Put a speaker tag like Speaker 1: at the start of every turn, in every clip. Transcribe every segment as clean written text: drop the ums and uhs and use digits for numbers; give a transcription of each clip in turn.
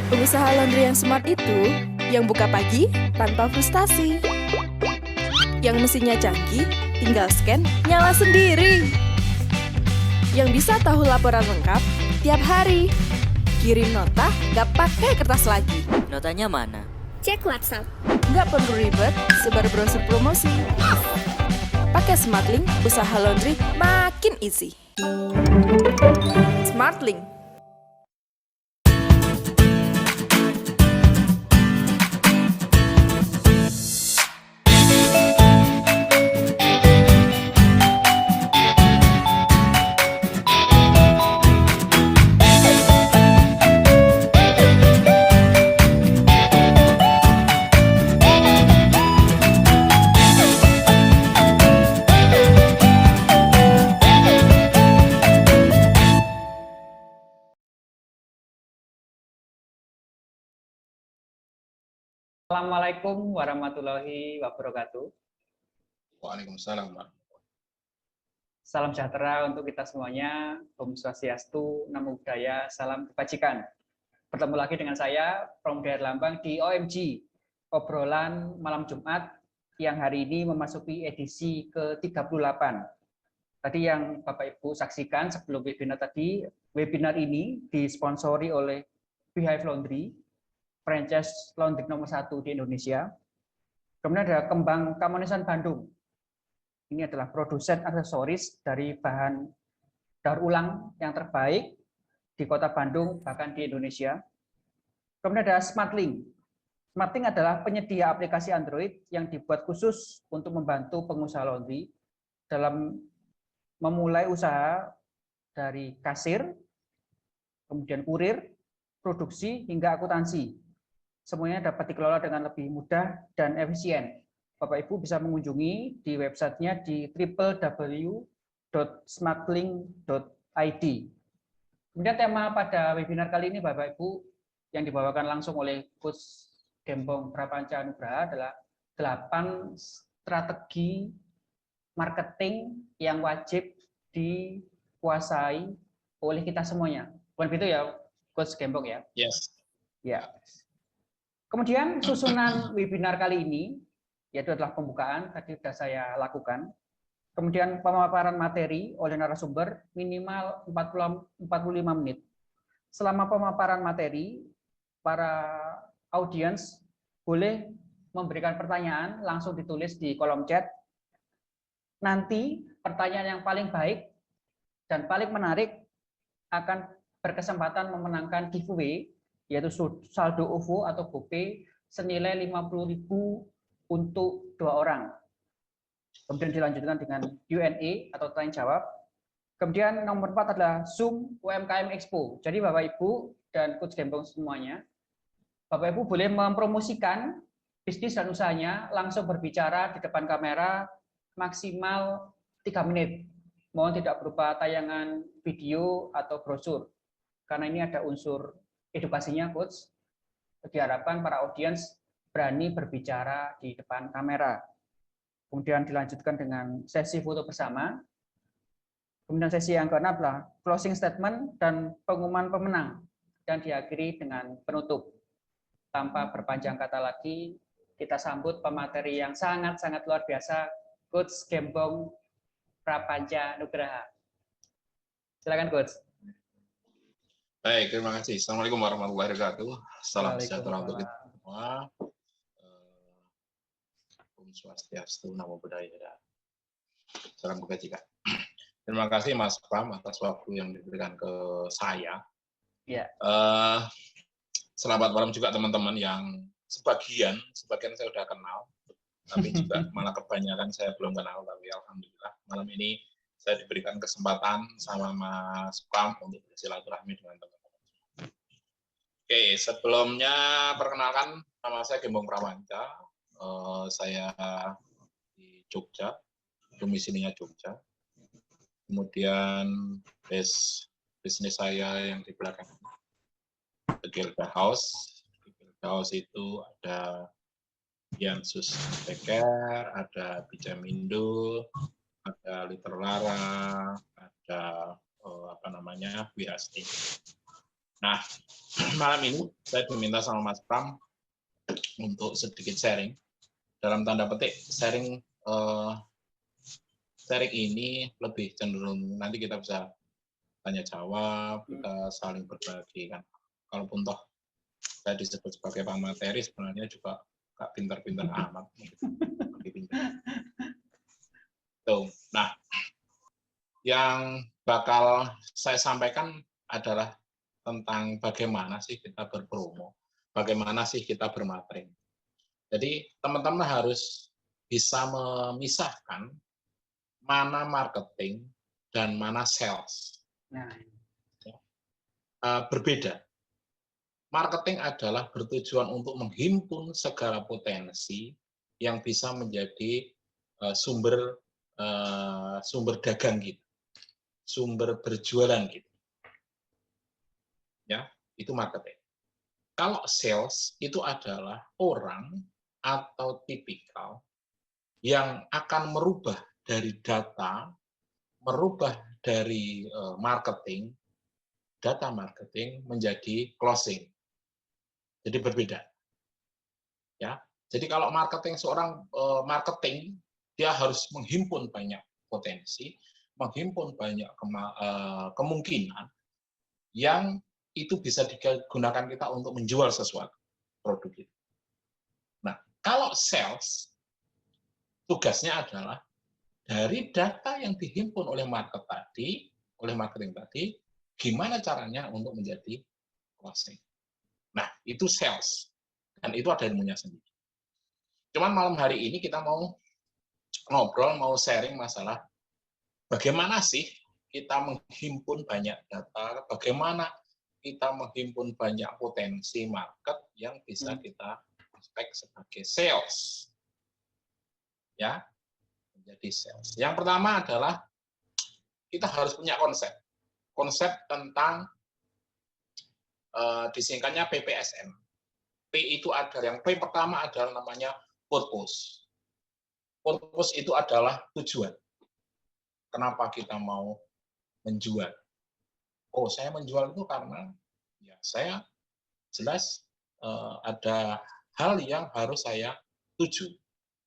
Speaker 1: Pengusaha laundry yang smart itu yang buka pagi tanpa frustasi. Yang mesinnya canggih, tinggal scan, nyala sendiri. Yang bisa tahu laporan lengkap tiap hari. Kirim nota, gak pakai kertas lagi.
Speaker 2: Notanya mana?
Speaker 3: Cek WhatsApp.
Speaker 1: Gak perlu ribet, sebar brosur promosi. Pakai SmartLink, usaha laundry makin easy. SmartLink.
Speaker 4: Assalamualaikum warahmatullahi wabarakatuh.
Speaker 5: Waalaikumsalam.
Speaker 4: Salam sejahtera untuk kita semuanya. Om Swastiastu, Namo Buddhaya, salam kebajikan. Bertemu lagi dengan saya, Pram Lambang di OMG, obrolan malam Jumat yang hari ini memasuki edisi ke-38. Tadi yang Bapak Ibu saksikan sebelum webinar tadi, webinar ini disponsori oleh Beehive Laundry, franchise laundry nomor 1 di Indonesia. Kemudian ada Kembang Kamonisan Bandung. Ini adalah produsen aksesoris dari bahan daur ulang yang terbaik di Kota Bandung, bahkan di Indonesia. Kemudian ada SmartLink. SmartLink adalah penyedia aplikasi Android yang dibuat khusus untuk membantu pengusaha laundry dalam memulai usaha dari kasir, kemudian kurir, produksi, hingga akuntansi. Semuanya dapat dikelola dengan lebih mudah dan efisien. Bapak Ibu bisa mengunjungi di websitenya di www.smartlink.id. Kemudian tema pada webinar kali ini Bapak Ibu yang dibawakan langsung oleh Coach Gembong Prapanca Nugraha adalah 8 strategi marketing yang wajib dikuasai oleh kita semuanya. Bukan begitu ya, Coach Gembong ya?
Speaker 5: Yes.
Speaker 4: Ya. Kemudian susunan webinar kali ini, yaitu adalah pembukaan, tadi sudah saya lakukan. Kemudian pemaparan materi oleh narasumber minimal 45 menit. Selama pemaparan materi, para audiens boleh memberikan pertanyaan, langsung ditulis di kolom chat. Nanti pertanyaan yang paling baik dan paling menarik akan berkesempatan memenangkan giveaway, yaitu saldo OVO atau GoPay senilai 50.000 untuk 2 orang. Kemudian dilanjutkan dengan Q&A atau tanya jawab. Kemudian nomor 4 adalah Zoom UMKM Expo. Jadi Bapak Ibu dan Coach Gembong semuanya, Bapak Ibu boleh mempromosikan bisnis dan usahanya langsung berbicara di depan kamera maksimal 3 menit. Mohon tidak berupa tayangan video atau brosur. Karena ini ada unsur edukasinya, Coach. Diharapkan para audiens berani berbicara di depan kamera. Kemudian dilanjutkan dengan sesi foto bersama. Kemudian sesi yang keenam adalah closing statement dan pengumuman pemenang. Dan diakhiri dengan penutup. Tanpa berpanjang kata lagi, kita sambut pemateri yang sangat-sangat luar biasa, Coach Gembong Prapanca Nugraha. Silakan, Coach.
Speaker 5: Baik, terima kasih. Assalamualaikum warahmatullahi wabarakatuh. Salam sejahtera untuk kita semua. Om Swastiastu, Namo Buddhaya. Salam kebajikan. Terima kasih Mas Pram atas waktu yang diberikan ke saya.
Speaker 4: Ya.
Speaker 5: Selamat malam juga teman-teman yang sebagian saya sudah kenal, tapi juga malah kebanyakan saya belum kenal. Tapi alhamdulillah malam ini saya diberikan kesempatan sama Mas Pram untuk bersilaturahmi dengan teman-teman. Oke, sebelumnya perkenalkan nama saya Gembong Prapanca. Saya di Jogja, domisilinya Jogja. Kemudian bisnis saya yang di belakang The Gilda House. Di Gilda House itu ada Yansus Beker, ada Bijamindo, ada Liter Lara, ada Wihasti. Nah, malam ini saya diminta sama Mas Pram untuk sedikit sharing. Dalam tanda petik, sharing ini lebih cenderung nanti kita bisa tanya jawab, kita saling berbagi kan. Kalaupun toh saya disebut sebagai pemateri, sebenarnya juga nggak pintar-pintar amat. Lebih pintar. Tuh. Nah, yang bakal saya sampaikan adalah tentang bagaimana sih kita berpromo, bagaimana sih kita bermarketing. Jadi teman-teman harus bisa memisahkan mana marketing dan mana sales.
Speaker 4: Nah,
Speaker 5: Berbeda. Marketing adalah bertujuan untuk menghimpun segala potensi yang bisa menjadi sumber dagang kita, sumber berjualan kita. Ya, itu marketing. Kalau sales itu adalah orang atau tipikal yang akan merubah dari data, merubah dari marketing, data marketing menjadi closing. Jadi berbeda. Ya. Jadi kalau marketing, seorang marketing dia harus menghimpun banyak potensi, menghimpun banyak kemungkinan yang itu bisa digunakan kita untuk menjual sesuatu produk itu. Nah, kalau sales tugasnya adalah dari data yang dihimpun oleh marketing tadi, gimana caranya untuk menjadi closing. Nah, itu sales. Dan itu ada ilmunya sendiri. Cuman malam hari ini kita mau ngobrol, mau sharing masalah bagaimana sih kita menghimpun banyak data, bagaimana kita menghimpun banyak potensi market yang bisa kita expect sebagai sales. Ya, menjadi sales. Yang pertama adalah kita harus punya konsep. Konsep tentang disingkatnya PPSM. P itu ada, yang P pertama adalah namanya purpose. Purpose itu adalah tujuan. Kenapa kita mau menjual? Oh, saya menjual itu karena ya saya jelas ada hal yang harus saya tuju,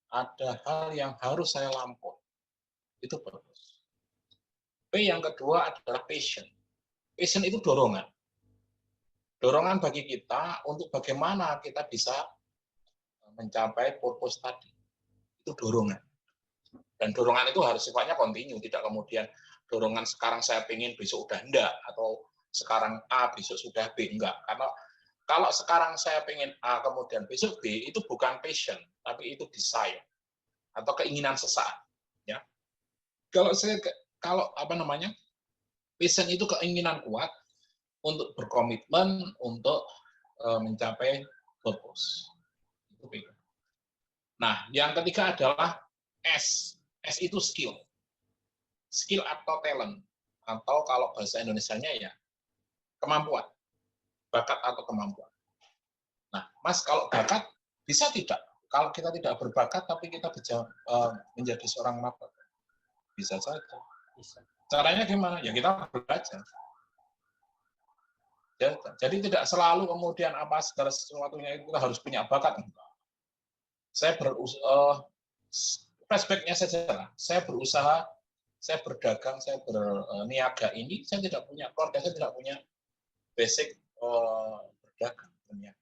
Speaker 5: ada hal yang harus saya lampaui. Itu purpose. P yang kedua adalah passion. Passion itu dorongan. Dorongan bagi kita untuk bagaimana kita bisa mencapai purpose tadi. Itu dorongan. Dan dorongan itu harus sifatnya kontinu, tidak kemudian dorongan sekarang saya pengen besok udah enggak, atau sekarang A besok sudah B, enggak. Karena kalau sekarang saya pengen A kemudian besok B, itu bukan passion, tapi itu desire atau keinginan sesaat. Ya. Kalau passion itu keinginan kuat untuk berkomitmen untuk mencapai purpose. Nah, yang ketiga adalah S. S itu skill. Skill atau talent. Atau kalau bahasa Indonesianya ya kemampuan. Bakat atau kemampuan. Nah, Mas, kalau bakat bisa tidak? Kalau kita tidak berbakat tapi kita bisa menjadi seorang marketer. Bisa saja. Bisa. Caranya gimana? Ya kita belajar. Ya, jadi tidak selalu kemudian apa segala sesuatunya itu kita harus punya bakat. Saya flashback-nya saja lah. Saya berusaha, saya berdagang, saya berniaga ini, saya tidak punya keluarga, saya tidak punya basic berdagang, berniaga.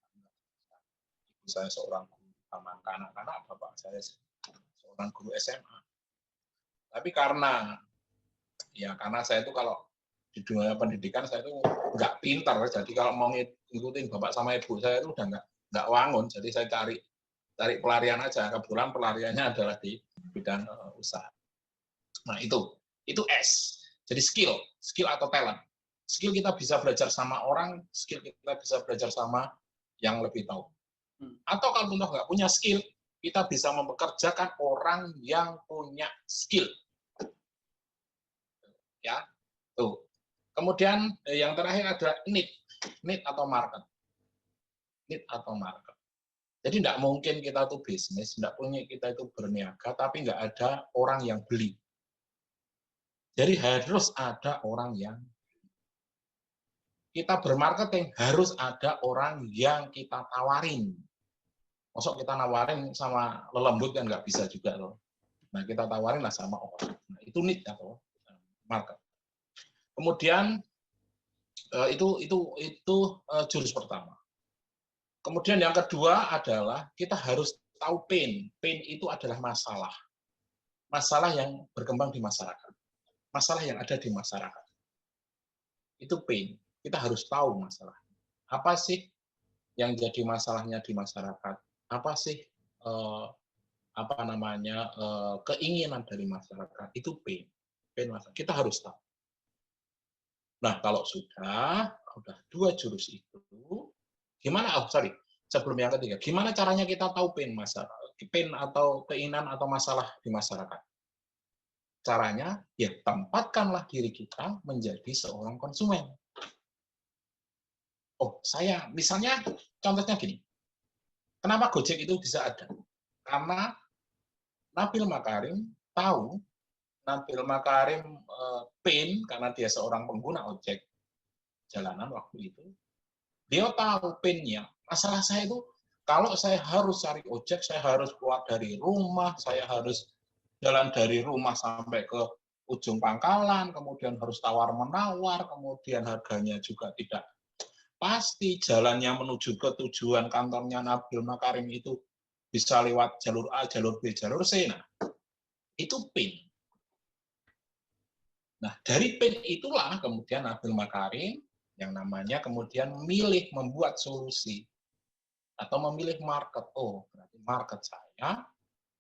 Speaker 5: Ibu saya seorang guru taman kanak-kanak, bapak saya seorang guru SMA. Tapi karena saya itu kalau di dunia pendidikan saya itu nggak pintar, jadi kalau mau ngikutin bapak sama ibu saya itu udah nggak wangun, jadi saya cari pelarian aja. Kebetulan pelariannya adalah di bidang usaha. Nah itu S. Jadi skill atau talent. Skill kita bisa belajar sama orang, skill kita bisa belajar sama yang lebih tahu. Atau kalau kita nggak punya skill, kita bisa mempekerjakan orang yang punya skill. Ya, tuh. Kemudian yang terakhir adalah need atau market. Need atau market. Jadi tidak mungkin kita itu bisnis, tidak punya kita itu berniaga, tapi nggak ada orang yang beli. Jadi harus ada orang yang kita bermarketing harus ada orang yang kita tawarin. Masuk kita nawarin sama lelembut kan nggak bisa juga loh. Nah, kita tawarin lah sama orang. Nah, itu need atau market. Kemudian itu jurus pertama. Kemudian yang kedua adalah kita harus tahu pain. Pain itu adalah masalah. Masalah yang berkembang di masyarakat. Masalah yang ada di masyarakat. Itu pain. Kita harus tahu masalah. Apa sih yang jadi masalahnya di masyarakat? Apa sih keinginan dari masyarakat? Itu pain masalah. Kita harus tahu. Nah, kalau sudah dua jurus itu, gimana? Sebelum yang ketiga, gimana caranya kita tahu pain atau keinginan atau masalah di masyarakat? Caranya, ya tempatkanlah diri kita menjadi seorang konsumen. Oh, saya misalnya contohnya gini. Kenapa Gojek itu bisa ada? Karena Nabil Makarim tahu, Nabil Makarim pain karena dia seorang pengguna ojek jalanan waktu itu. Dia tahu pain-nya. Masalah saya itu kalau saya harus cari ojek, saya harus keluar dari rumah, saya harus jalan dari rumah sampai ke ujung pangkalan, kemudian harus tawar-menawar, kemudian harganya juga tidak pasti, jalannya menuju ke tujuan kantornya Nabil Makarim itu bisa lewat jalur A, jalur B, jalur C. Nah, itu PIN. Nah, dari PIN itulah kemudian Nabil Makarim yang namanya kemudian memilih membuat solusi atau memilih market. Oh, berarti market saya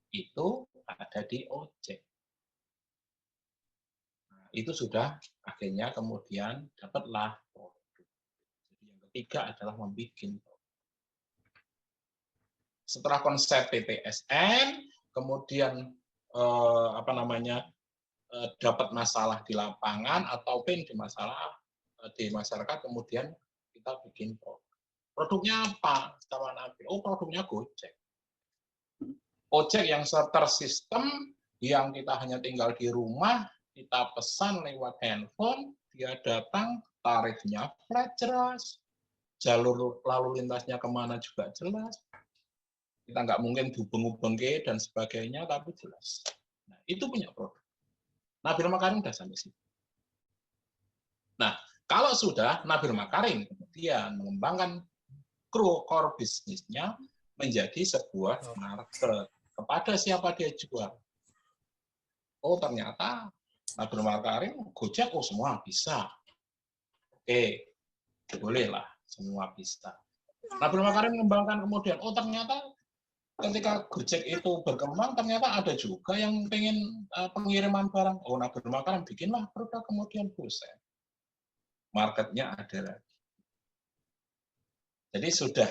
Speaker 5: itu ada di ojek. Nah, itu sudah akhirnya kemudian dapatlah produk. Jadi yang ketiga adalah membuat produk. Setelah konsep PPSN, kemudian dapat masalah di lapangan atau pain di masyarakat, kemudian kita bikin produk. Produknya apa? Sama Nabil. Oh, produknya Gojek. Ojek yang tersistem, yang kita hanya tinggal di rumah, kita pesan lewat handphone, dia datang, tarifnya flat jelas, jalur lalu lintasnya kemana juga jelas. Kita nggak mungkin dubeng-ubengke dan sebagainya, tapi jelas. Nah, itu punya produk. Nabil Makarim sudah sampai situ. Nah, kalau sudah Nabil Makarim kemudian mengembangkan core bisnisnya menjadi sebuah market. Kepada siapa dia jual? Oh, ternyata Nabil Makarim, Gojek, oh semua bisa. Oke, bolehlah, semua bisa. Nabil Makarim mengembangkan kemudian, oh ternyata ketika Gojek itu berkembang, ternyata ada juga yang pengen pengiriman barang. Oh, Nabil Makarim bikinlah produk kemudian buset. Marketnya ada lagi. Jadi sudah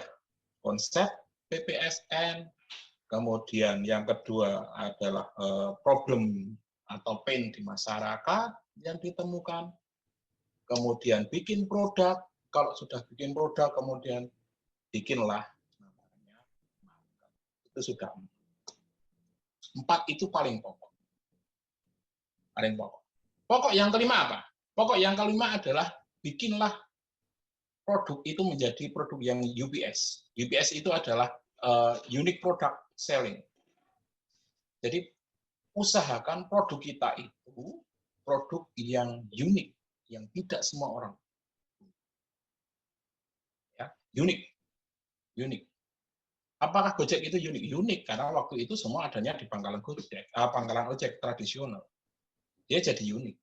Speaker 5: konsep PPSN, kemudian yang kedua adalah problem atau pain di masyarakat yang ditemukan, kemudian bikin produk, kalau sudah bikin produk kemudian bikinlah namanya market. Itu sudah 4 itu paling pokok. Paling pokok. Pokok yang kelima apa? Pokok yang kelima adalah bikinlah produk itu menjadi produk yang UPS. UPS itu adalah unique product selling. Jadi usahakan produk kita itu produk yang unik, yang tidak semua orang. Ya, unik. Apakah Gojek itu unik? Unik karena waktu itu semua adanya di pangkalan Gojek, pangkalan ojek tradisional. Dia jadi unik.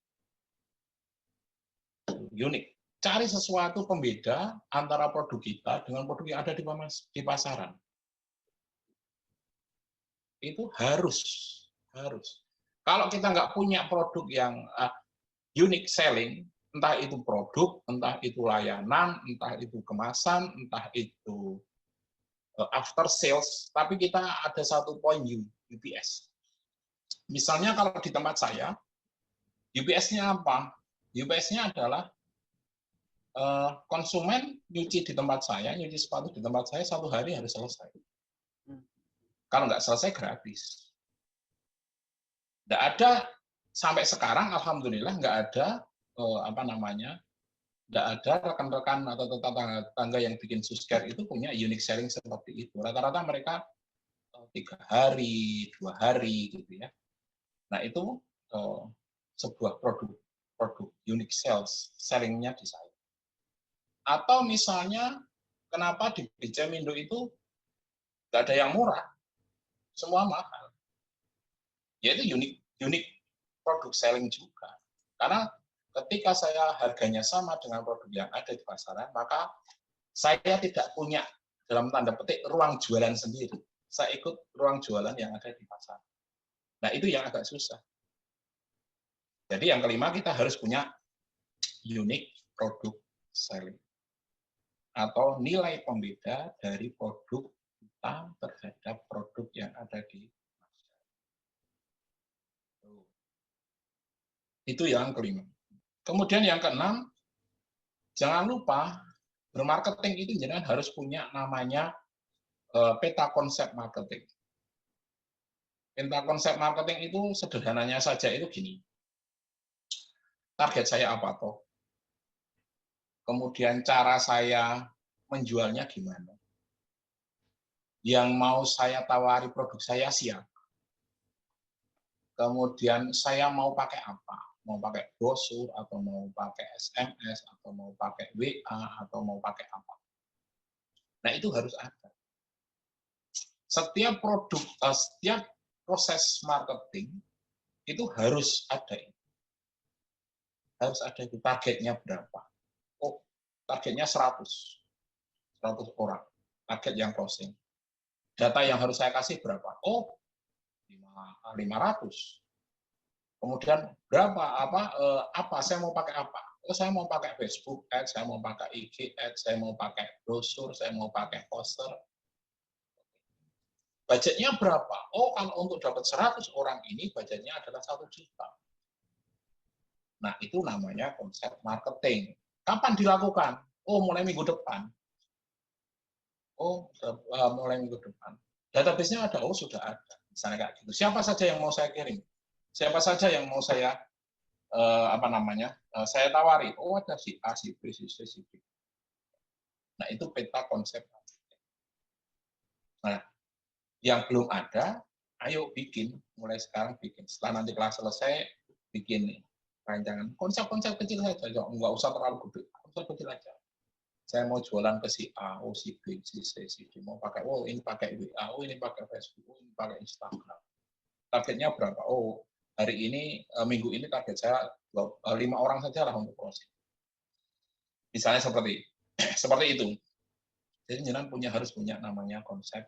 Speaker 5: Unik. Cari sesuatu pembeda antara produk kita dengan produk yang ada di pasaran. Itu harus. Kalau kita nggak punya produk yang unique selling, entah itu produk, entah itu layanan, entah itu kemasan, entah itu after sales, tapi kita ada satu poin UPS. Misalnya kalau di tempat saya, UPS-nya apa? UPS-nya adalah konsumen nyuci di tempat saya, nyuci sepatu di tempat saya 1 hari harus selesai. Kalau nggak selesai gratis. Nggak ada sampai sekarang, alhamdulillah nggak ada Tidak ada rekan-rekan atau tetangga yang bikin Susker itu punya unique selling seperti itu. Rata-rata mereka 3 hari, 2 hari gitu ya. Nah itu sebuah produk unique selling-nya di saya. Atau misalnya kenapa di Bicemindo itu nggak ada yang murah, semua mahal. Yaitu unique produk selling juga. Karena ketika saya harganya sama dengan produk yang ada di pasaran, maka saya tidak punya dalam tanda petik ruang jualan sendiri. Saya ikut ruang jualan yang ada di pasar. Nah, itu yang agak susah. Jadi yang kelima kita harus punya unique product selling atau nilai pembeda dari produk kita terhadap produk yang ada di pasar. Itu yang kelima. Kemudian yang keenam, jangan lupa bermarketing itu jangan harus punya namanya peta konsep marketing. Peta konsep marketing itu sederhananya saja itu gini. Target saya apa toh? Kemudian cara saya menjualnya gimana? Yang mau saya tawari produk saya siapa? Kemudian saya mau pakai apa? Mau pakai brosur, atau mau pakai SMS, atau mau pakai WA, atau mau pakai apa? Nah, itu harus ada. Setiap produk, setiap proses marketing itu harus ada. Harus ada itu targetnya berapa. Oh, targetnya 100 orang. Target yang closing. Data yang harus saya kasih berapa? Oh, 500. Kemudian berapa apa saya mau pakai apa? Oh, saya mau pakai Facebook Ads, saya mau pakai IG Ads, saya mau pakai brosur, saya mau pakai poster. Budgetnya berapa? Oh, kalau untuk dapat 100 orang ini budgetnya adalah 1 juta. Nah, itu namanya konsep marketing. Kapan dilakukan? Oh, mulai minggu depan. Oh, mulai minggu depan. Database-nya ada? Oh, sudah ada. Misalnya kayak gitu. Siapa saja yang mau saya kirim? Siapa saja yang mau saya saya tawari, oh ada si A, si B, si C, si D. Nah, itu peta konsep. Nah, yang belum ada, ayo bikin, mulai sekarang bikin. Setelah nanti kelas selesai, bikin nih rancangan. Konsep-konsep kecil saja, nggak usah terlalu gede, konsep kecil aja. Saya mau jualan ke si A, oh si B, si C, si D. Mau pakai, oh ini pakai WA, oh ini pakai Facebook, oh ini pakai Instagram. Targetnya berapa? Oh, hari ini, minggu ini target saya 5 orang saja lah untuk closing. Misalnya seperti itu. Jadi jenengan harus punya namanya konsep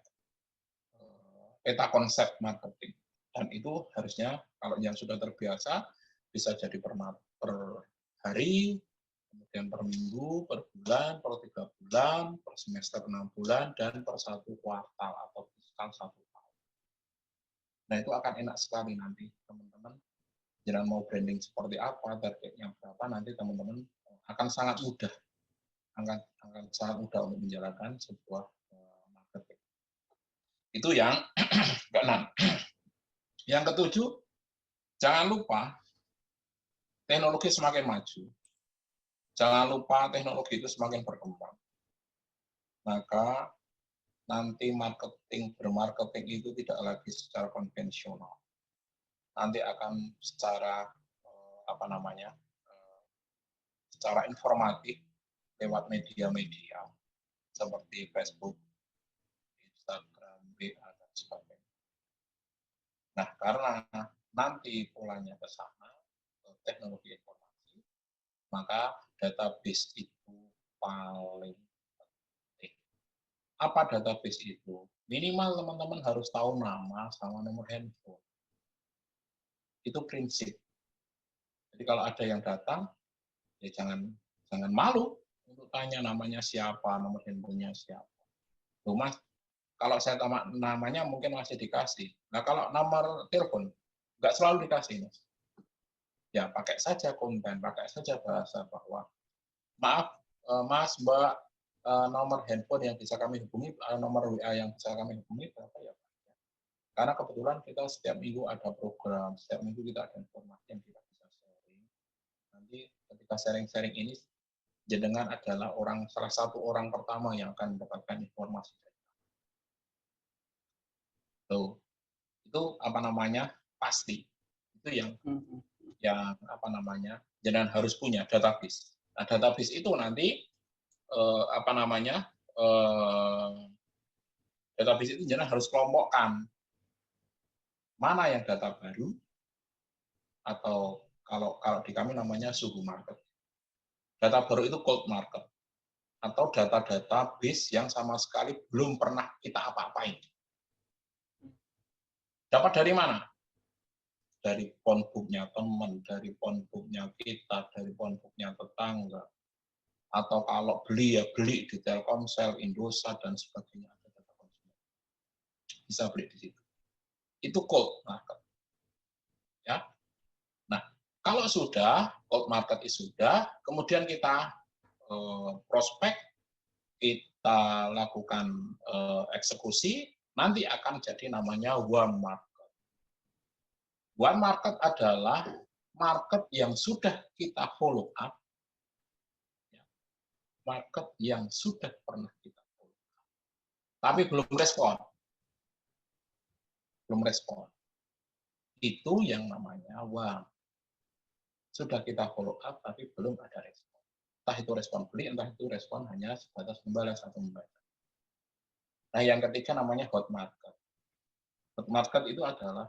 Speaker 5: peta konsep marketing. Dan itu harusnya kalau yang sudah terbiasa bisa jadi per hari, kemudian per minggu, per bulan, per 3 bulan, per semester 6 bulan, dan per 1 kuartal atau fiscal 1 tahun. Nah, itu akan enak sekali nanti teman-teman. Jangan mau branding seperti apa, targetnya berapa, nanti teman-teman akan sangat mudah untuk menjalankan sebuah marketing. Itu yang keenam. Yang ketujuh, jangan lupa teknologi semakin maju. Jangan lupa teknologi itu semakin berkembang. Maka nanti bermarketing itu tidak lagi secara konvensional. Nanti akan secara secara informatif lewat media-media seperti Facebook, Instagram, WA, dan sebagainya. Nah, karena nanti polanya ke sana, teknologi informasi, maka database itu paling penting. Apa database itu? Minimal teman-teman harus tahu nama sama nomor handphone. Itu prinsip. Jadi kalau ada yang datang, ya jangan malu untuk tanya namanya siapa, nomor handphonenya siapa. Loh, Mas, kalau saya namanya mungkin masih dikasih. Nah, kalau nomor telepon, nggak selalu dikasih, Mas. Ya, pakai saja konten, pakai saja bahasa bahwa, maaf, Mas, Mbak, nomor handphone yang bisa kami hubungi, nomor WA yang bisa kami hubungi, berapa ya, Pak? Karena kebetulan kita setiap minggu ada program, setiap minggu kita ada informasi yang kita bisa sharing. Nanti ketika sharing-sharing ini, jenengan adalah salah satu orang pertama yang akan mendapatkan informasi. Tuh, itu apa namanya pasti. Itu yang apa namanya jenengan harus punya database. Nah, database itu nanti apa namanya database itu jenengan harus kelompokkan mana yang data baru atau kalau di kami namanya suhu market. Data baru itu cold market atau data-data base yang sama sekali belum pernah kita apa-apain. Dapat dari mana? Dari phonebook-nya teman, dari phonebook-nya kita, dari phonebook-nya tetangga. Atau kalau beli ya beli di Telkomsel, Indosat, dan sebagainya. Bisa beli di situ. Itu cold market. Ya. Nah, kalau sudah, cold market itu sudah, kemudian kita prospek, kita lakukan eksekusi, nanti akan jadi namanya warm market. Warm market adalah market yang sudah kita follow up, market yang sudah pernah kita follow up, tapi belum respon. Belum respon. Itu yang namanya warm. Sudah kita follow up, tapi belum ada respon. Entah itu respon beli, entah itu respon hanya sebatas membalas atau membaca. Nah, yang ketiga namanya hot market. Hot market itu adalah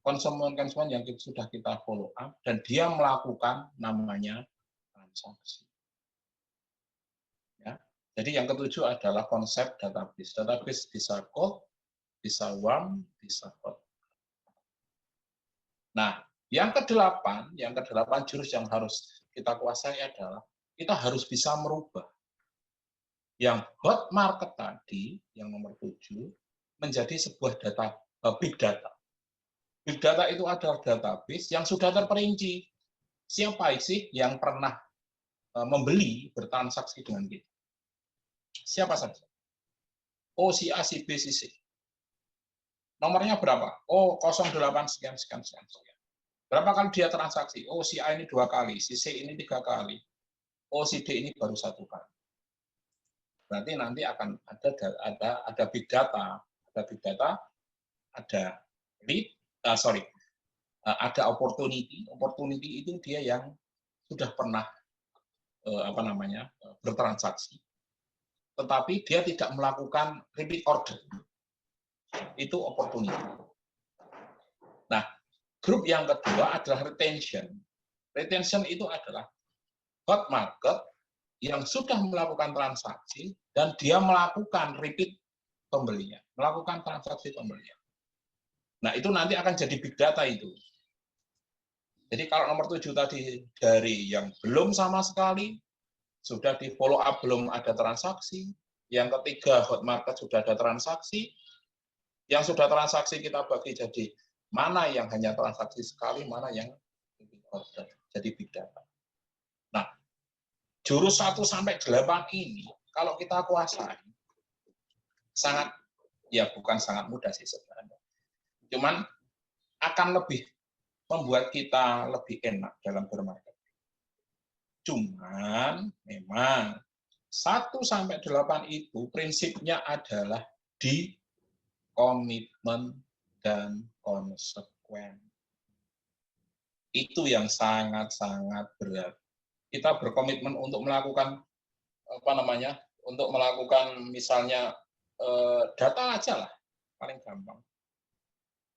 Speaker 5: konsumen-konsumen yang sudah kita follow up dan dia melakukan namanya transaksi. Ya. Jadi yang ketujuh adalah konsep database. Database bisa cold, bisa warm, bisa hot. Nah, yang kedelapan jurus yang harus kita kuasai adalah kita harus bisa merubah yang hot market tadi, yang nomor 7, menjadi sebuah data, big data. Big data itu adalah database yang sudah terperinci. Siapa sih yang pernah membeli, bertransaksi dengan kita? Siapa saja? Oh, si A, si B, si C. Nomornya berapa? Oh, 08 sekian, sekian, sekian, sekian. Berapa kali dia transaksi? Oh, si A ini 2 kali, si C ini 3 kali. Oh, si D ini baru 1 kali. Berarti nanti akan ada big data. Ada big data, ada lead, ada opportunity. Opportunity itu dia yang sudah pernah bertransaksi, tetapi dia tidak melakukan repeat order. Itu opportunity. Nah, grup yang kedua adalah retention. Retention itu adalah hot market yang sudah melakukan transaksi dan dia melakukan repeat pembelian, melakukan transaksi pembelian. Nah, itu nanti akan jadi big data itu. Jadi kalau nomor 7 tadi dari yang belum sama sekali, sudah di follow up belum ada transaksi, yang ketiga hot market sudah ada transaksi, yang sudah transaksi kita bagi jadi mana yang hanya transaksi sekali, mana yang jadi big data. Nah, jurus 1 sampai 8 ini kalau kita kuasai sangat, ya bukan sangat mudah sih sebenarnya. Cuman akan lebih membuat kita lebih enak dalam bermarketing. Cuman memang 1 sampai 8 itu prinsipnya adalah di komitmen dan konsekuen. Itu yang sangat-sangat berat. Kita berkomitmen untuk melakukan untuk melakukan misalnya data aja lah, paling gampang.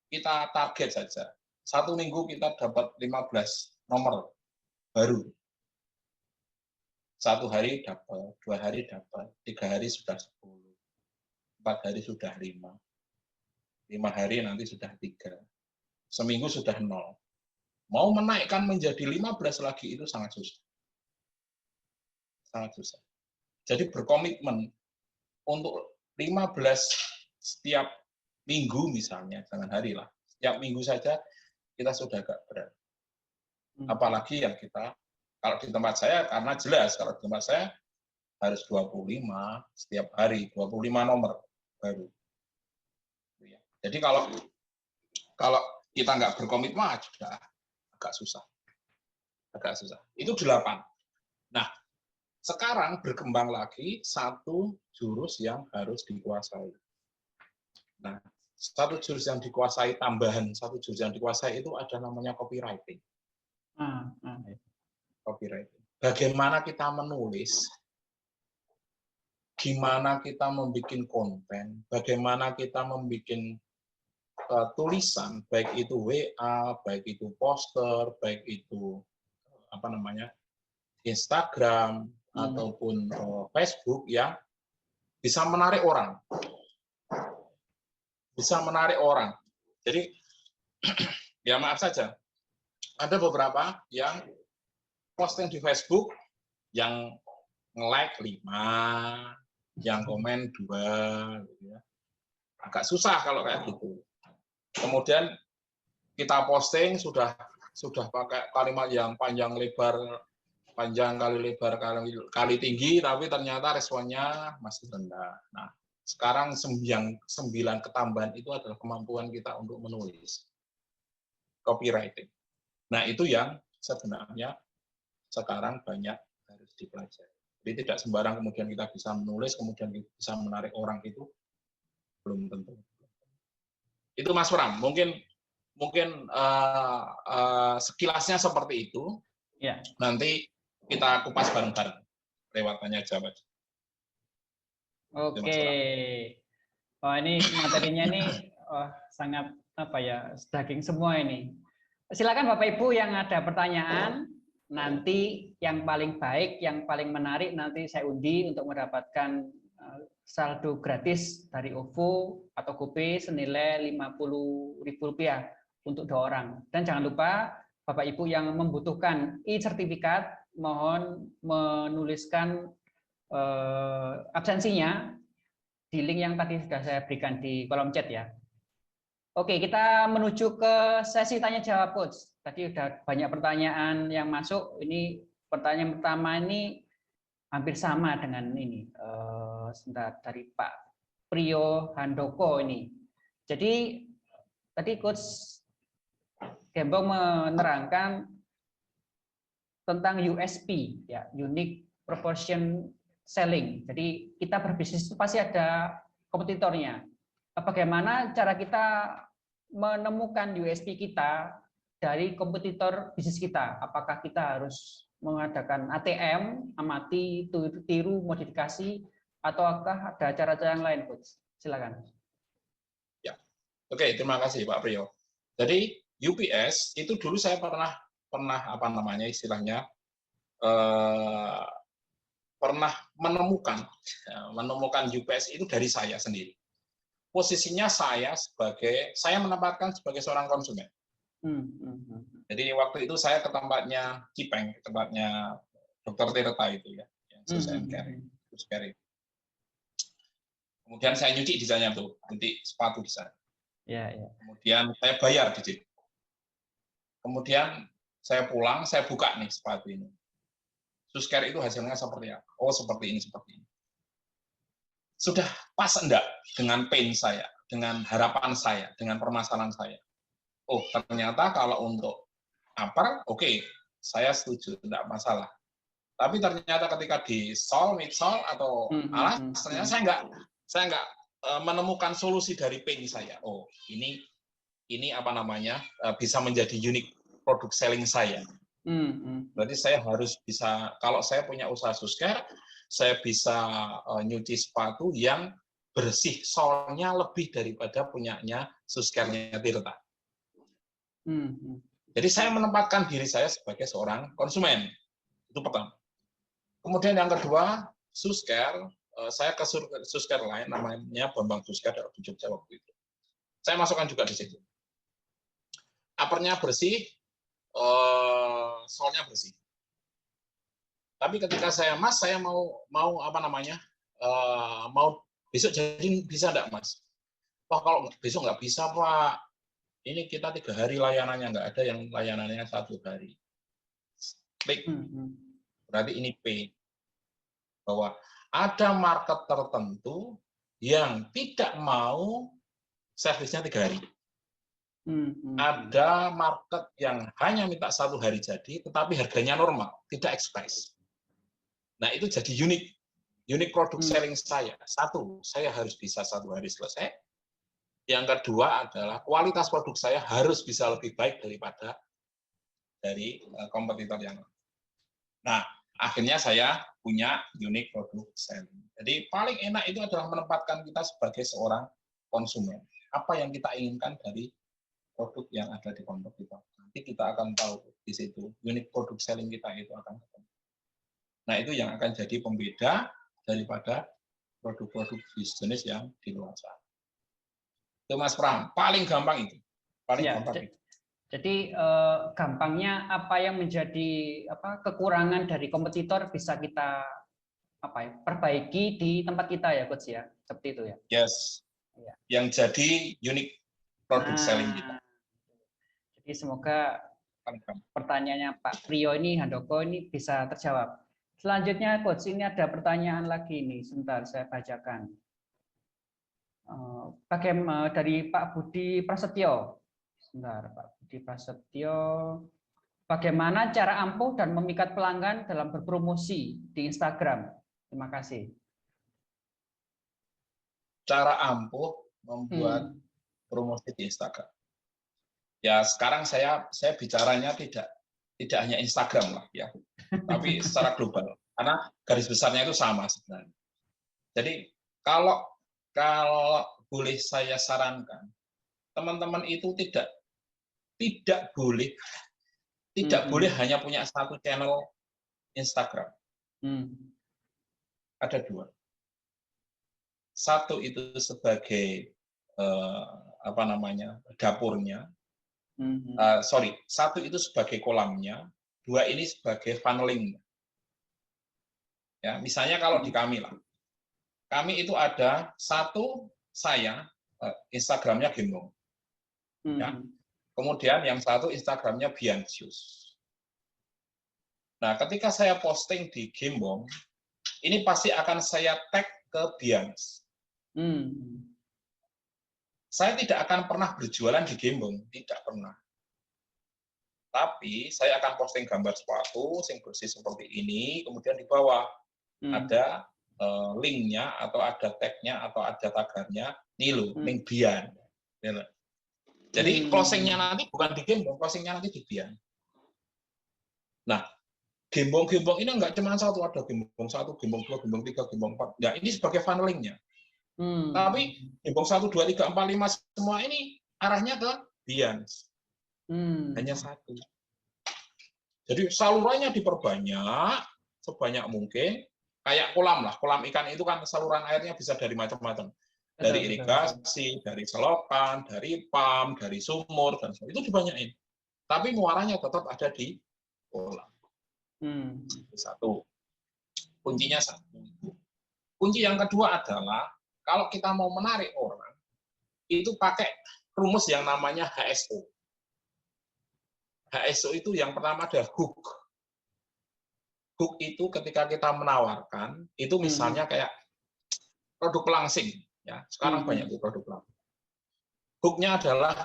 Speaker 5: Kita target saja. 1 minggu kita dapat 15 nomor baru. 1 hari dapat, 2 hari dapat, 3 hari sudah 10, 4 hari sudah 5, 5 hari nanti sudah 3, seminggu sudah 0. Mau menaikkan menjadi 15 lagi itu sangat susah. Sangat susah. Jadi berkomitmen untuk 15 setiap minggu misalnya, jangan hari lah. Setiap minggu saja kita sudah agak berat. Apalagi yang kita, kalau di tempat saya, karena jelas, kalau di tempat saya harus 25 setiap hari, 25 nomor baru. Jadi kalau kita nggak berkomitmen, sudah agak susah. Agak susah. Itu 8. Nah, Sekarang berkembang lagi satu jurus yang harus dikuasai. Nah, satu jurus yang dikuasai, tambahan satu jurus yang dikuasai itu ada namanya copywriting. Copywriting. Bagaimana kita menulis, gimana kita membuat konten, bagaimana kita membuat tulisan, baik itu WA, baik itu poster, baik itu apa namanya Instagram ataupun Facebook yang bisa menarik orang, Jadi ya maaf saja, ada beberapa yang posting di Facebook yang nge-like 5, yang komen 2, gitu ya. Agak susah kalau kayak gitu. Kemudian kita posting sudah pakai kalimat yang panjang kali lebar kali tinggi, tapi ternyata responnya masih rendah. Nah, sekarang 9 ketambahan itu adalah kemampuan kita untuk menulis, copywriting. Nah, itu yang sebenarnya sekarang banyak harus dipelajari. Jadi tidak sembarang kemudian kita bisa menulis, kemudian bisa menarik orang, itu belum tentu. Itu Mas Pram, mungkin sekilasnya seperti itu.
Speaker 4: Ya.
Speaker 5: Nanti kita kupas bareng-bareng lewat tanya jawab.
Speaker 4: Oke. Oh, ini materinya nih sangat daging semua ini. Silakan Bapak Ibu yang ada pertanyaan, nanti yang paling baik, yang paling menarik nanti saya undi untuk mendapatkan saldo gratis dari OVO atau GoPay senilai Rp50.000 untuk 2 orang. Dan jangan lupa Bapak Ibu yang membutuhkan e-sertifikat, mohon menuliskan absensinya di link yang tadi sudah saya berikan di kolom chat ya. Oke, kita menuju ke sesi tanya jawab, Coach. Tadi udah banyak pertanyaan yang masuk. Ini pertanyaan pertama ini hampir sama dengan ini dari Pak Priyo Handoko ini. Jadi tadi Coach Gembong menerangkan tentang USP, ya, Unique Proportion Selling. Jadi kita berbisnis itu pasti ada kompetitornya. Bagaimana cara kita menemukan USP kita dari kompetitor bisnis kita? Apakah kita harus mengadakan ATM, amati, tiru, modifikasi, ataukah ada cara-cara yang lain, Coach? Silakan.
Speaker 5: Ya, oke, terima kasih Pak Priyo. Jadi UPS itu dulu saya pernah apa namanya istilahnya pernah menemukan UPS itu dari saya sendiri. Posisinya saya menempatkan sebagai seorang konsumen. Jadi waktu itu saya ke tempatnya Cipeng, tempatnya Dr. Tirta itu ya, Care. Kemudian saya nyuci di sana tuh, nanti sepatu di sana.
Speaker 4: Ya.
Speaker 5: Kemudian saya bayar di situ. Kemudian saya pulang, saya buka nih sepatu ini. Suskare itu hasilnya seperti apa? Oh, seperti ini. Sudah pas enggak dengan pain saya, dengan harapan saya, dengan permasalahan saya? Oh, ternyata kalau untuk upper, oke, saya setuju, tidak masalah. Tapi ternyata ketika di sole, midsole atau alas, ternyata saya enggak menemukan solusi dari pain saya. Oh, ini apa namanya bisa menjadi unique produk selling saya. Berarti saya harus bisa, kalau saya punya usaha Suskare, saya bisa nyuci sepatu yang bersih, solnya lebih daripada punyanya Suskare-nya Tirta. Jadi saya menempatkan diri saya sebagai seorang konsumen. Itu pertama. Kemudian yang kedua, Suskare, saya ke Suskare lain, namanya Bambang Suskare di Jogja waktu itu. Saya masukkan juga di situ. Uppernya bersih, solnya bersih. Tapi ketika saya mau apa namanya, mau besok jadi bisa enggak Mas? Wah kalau besok nggak bisa Pak, ini kita 3 hari layanannya, nggak ada yang layanannya 1 hari. Klik. Berarti ini P. Bahwa ada market tertentu yang tidak mau servisnya 3 hari. Ada market yang hanya minta 1 hari jadi, tetapi harganya normal, tidak ekspres. Nah, itu jadi unik produk selling saya. Satu, saya harus bisa 1 hari selesai. Yang kedua adalah kualitas produk saya harus bisa lebih baik daripada dari kompetitor yang lain. Nah, akhirnya saya punya unique product selling. Jadi paling enak itu adalah menempatkan kita sebagai seorang konsumen. Apa yang kita inginkan dari produk yang ada di kompetitor. Nanti kita akan tahu di situ unique product selling kita itu akan ketemu. Nah, itu yang akan jadi pembeda daripada produk-produk bisnis yang di luar sana. Itu Mas Pram, paling gampang itu. Paling gampang itu.
Speaker 4: Jadi gampangnya apa yang menjadi kekurangan dari kompetitor bisa kita perbaiki di tempat kita ya, Coach ya, seperti itu ya.
Speaker 5: Yes.
Speaker 4: Ya.
Speaker 5: Yang jadi unique product selling kita.
Speaker 4: Jadi semoga pertanyaannya Pak Priyo ini, Handoko ini bisa terjawab. Selanjutnya, Coach, ini ada pertanyaan lagi nih. Sebentar, saya bacakan. Bagaimana dari Pak Budi Prasetyo? Sebentar, Pak Budi Prasetyo. Bagaimana cara ampuh dan memikat pelanggan dalam berpromosi di Instagram? Terima kasih.
Speaker 5: Cara ampuh membuat promosi di Instagram. Ya, sekarang saya bicaranya tidak hanya Instagram lah ya, tapi secara global. Karena garis besarnya itu sama sebenarnya. Jadi kalau boleh saya sarankan, teman-teman itu tidak boleh hanya punya satu channel Instagram. Ada 2. Satu itu sebagai dapurnya. Satu itu sebagai kolamnya, 2 ini sebagai funneling. Ya, misalnya kalau di kami lah, kami itu ada satu saya Instagramnya Gembong, ya. Kemudian yang satu Instagramnya Biansius. Nah, ketika saya posting di Gembong, ini pasti akan saya tag ke Bians. Saya tidak akan pernah berjualan di Gembong, tidak pernah. Tapi saya akan posting gambar sepatu yang bersih seperti ini, kemudian di bawah ada linknya atau ada tagnya atau ada tagarnya, nih loh, link Bian. Jadi closingnya nanti bukan di Gembong, closingnya nanti di Bian. Nah, Gembong-gembong ini enggak cuma satu, ada Gembong 1, Gembong 2, Gembong 3, Gembong 4. Nah, ini sebagai funnelingnya. Tapi Gembong 1, 2, 3, 4, 5 semua ini arahnya ke Bians. Hanya satu. Jadi salurannya diperbanyak sebanyak mungkin. Kayak kolam lah, kolam ikan itu kan saluran airnya bisa dari macam-macam. Dari irigasi, dari selokan, dari pump, dari sumur, dan itu dibanyakin. Tapi muaranya tetap ada di kolam. Satu. Kuncinya satu. Kunci yang kedua adalah, kalau kita mau menarik orang, itu pakai rumus yang namanya HSO. HSO itu yang pertama ada hook. Hook itu ketika kita menawarkan, itu misalnya kayak produk pelangsing. Ya, sekarang banyak tuh produk pelangsing. Hooknya adalah,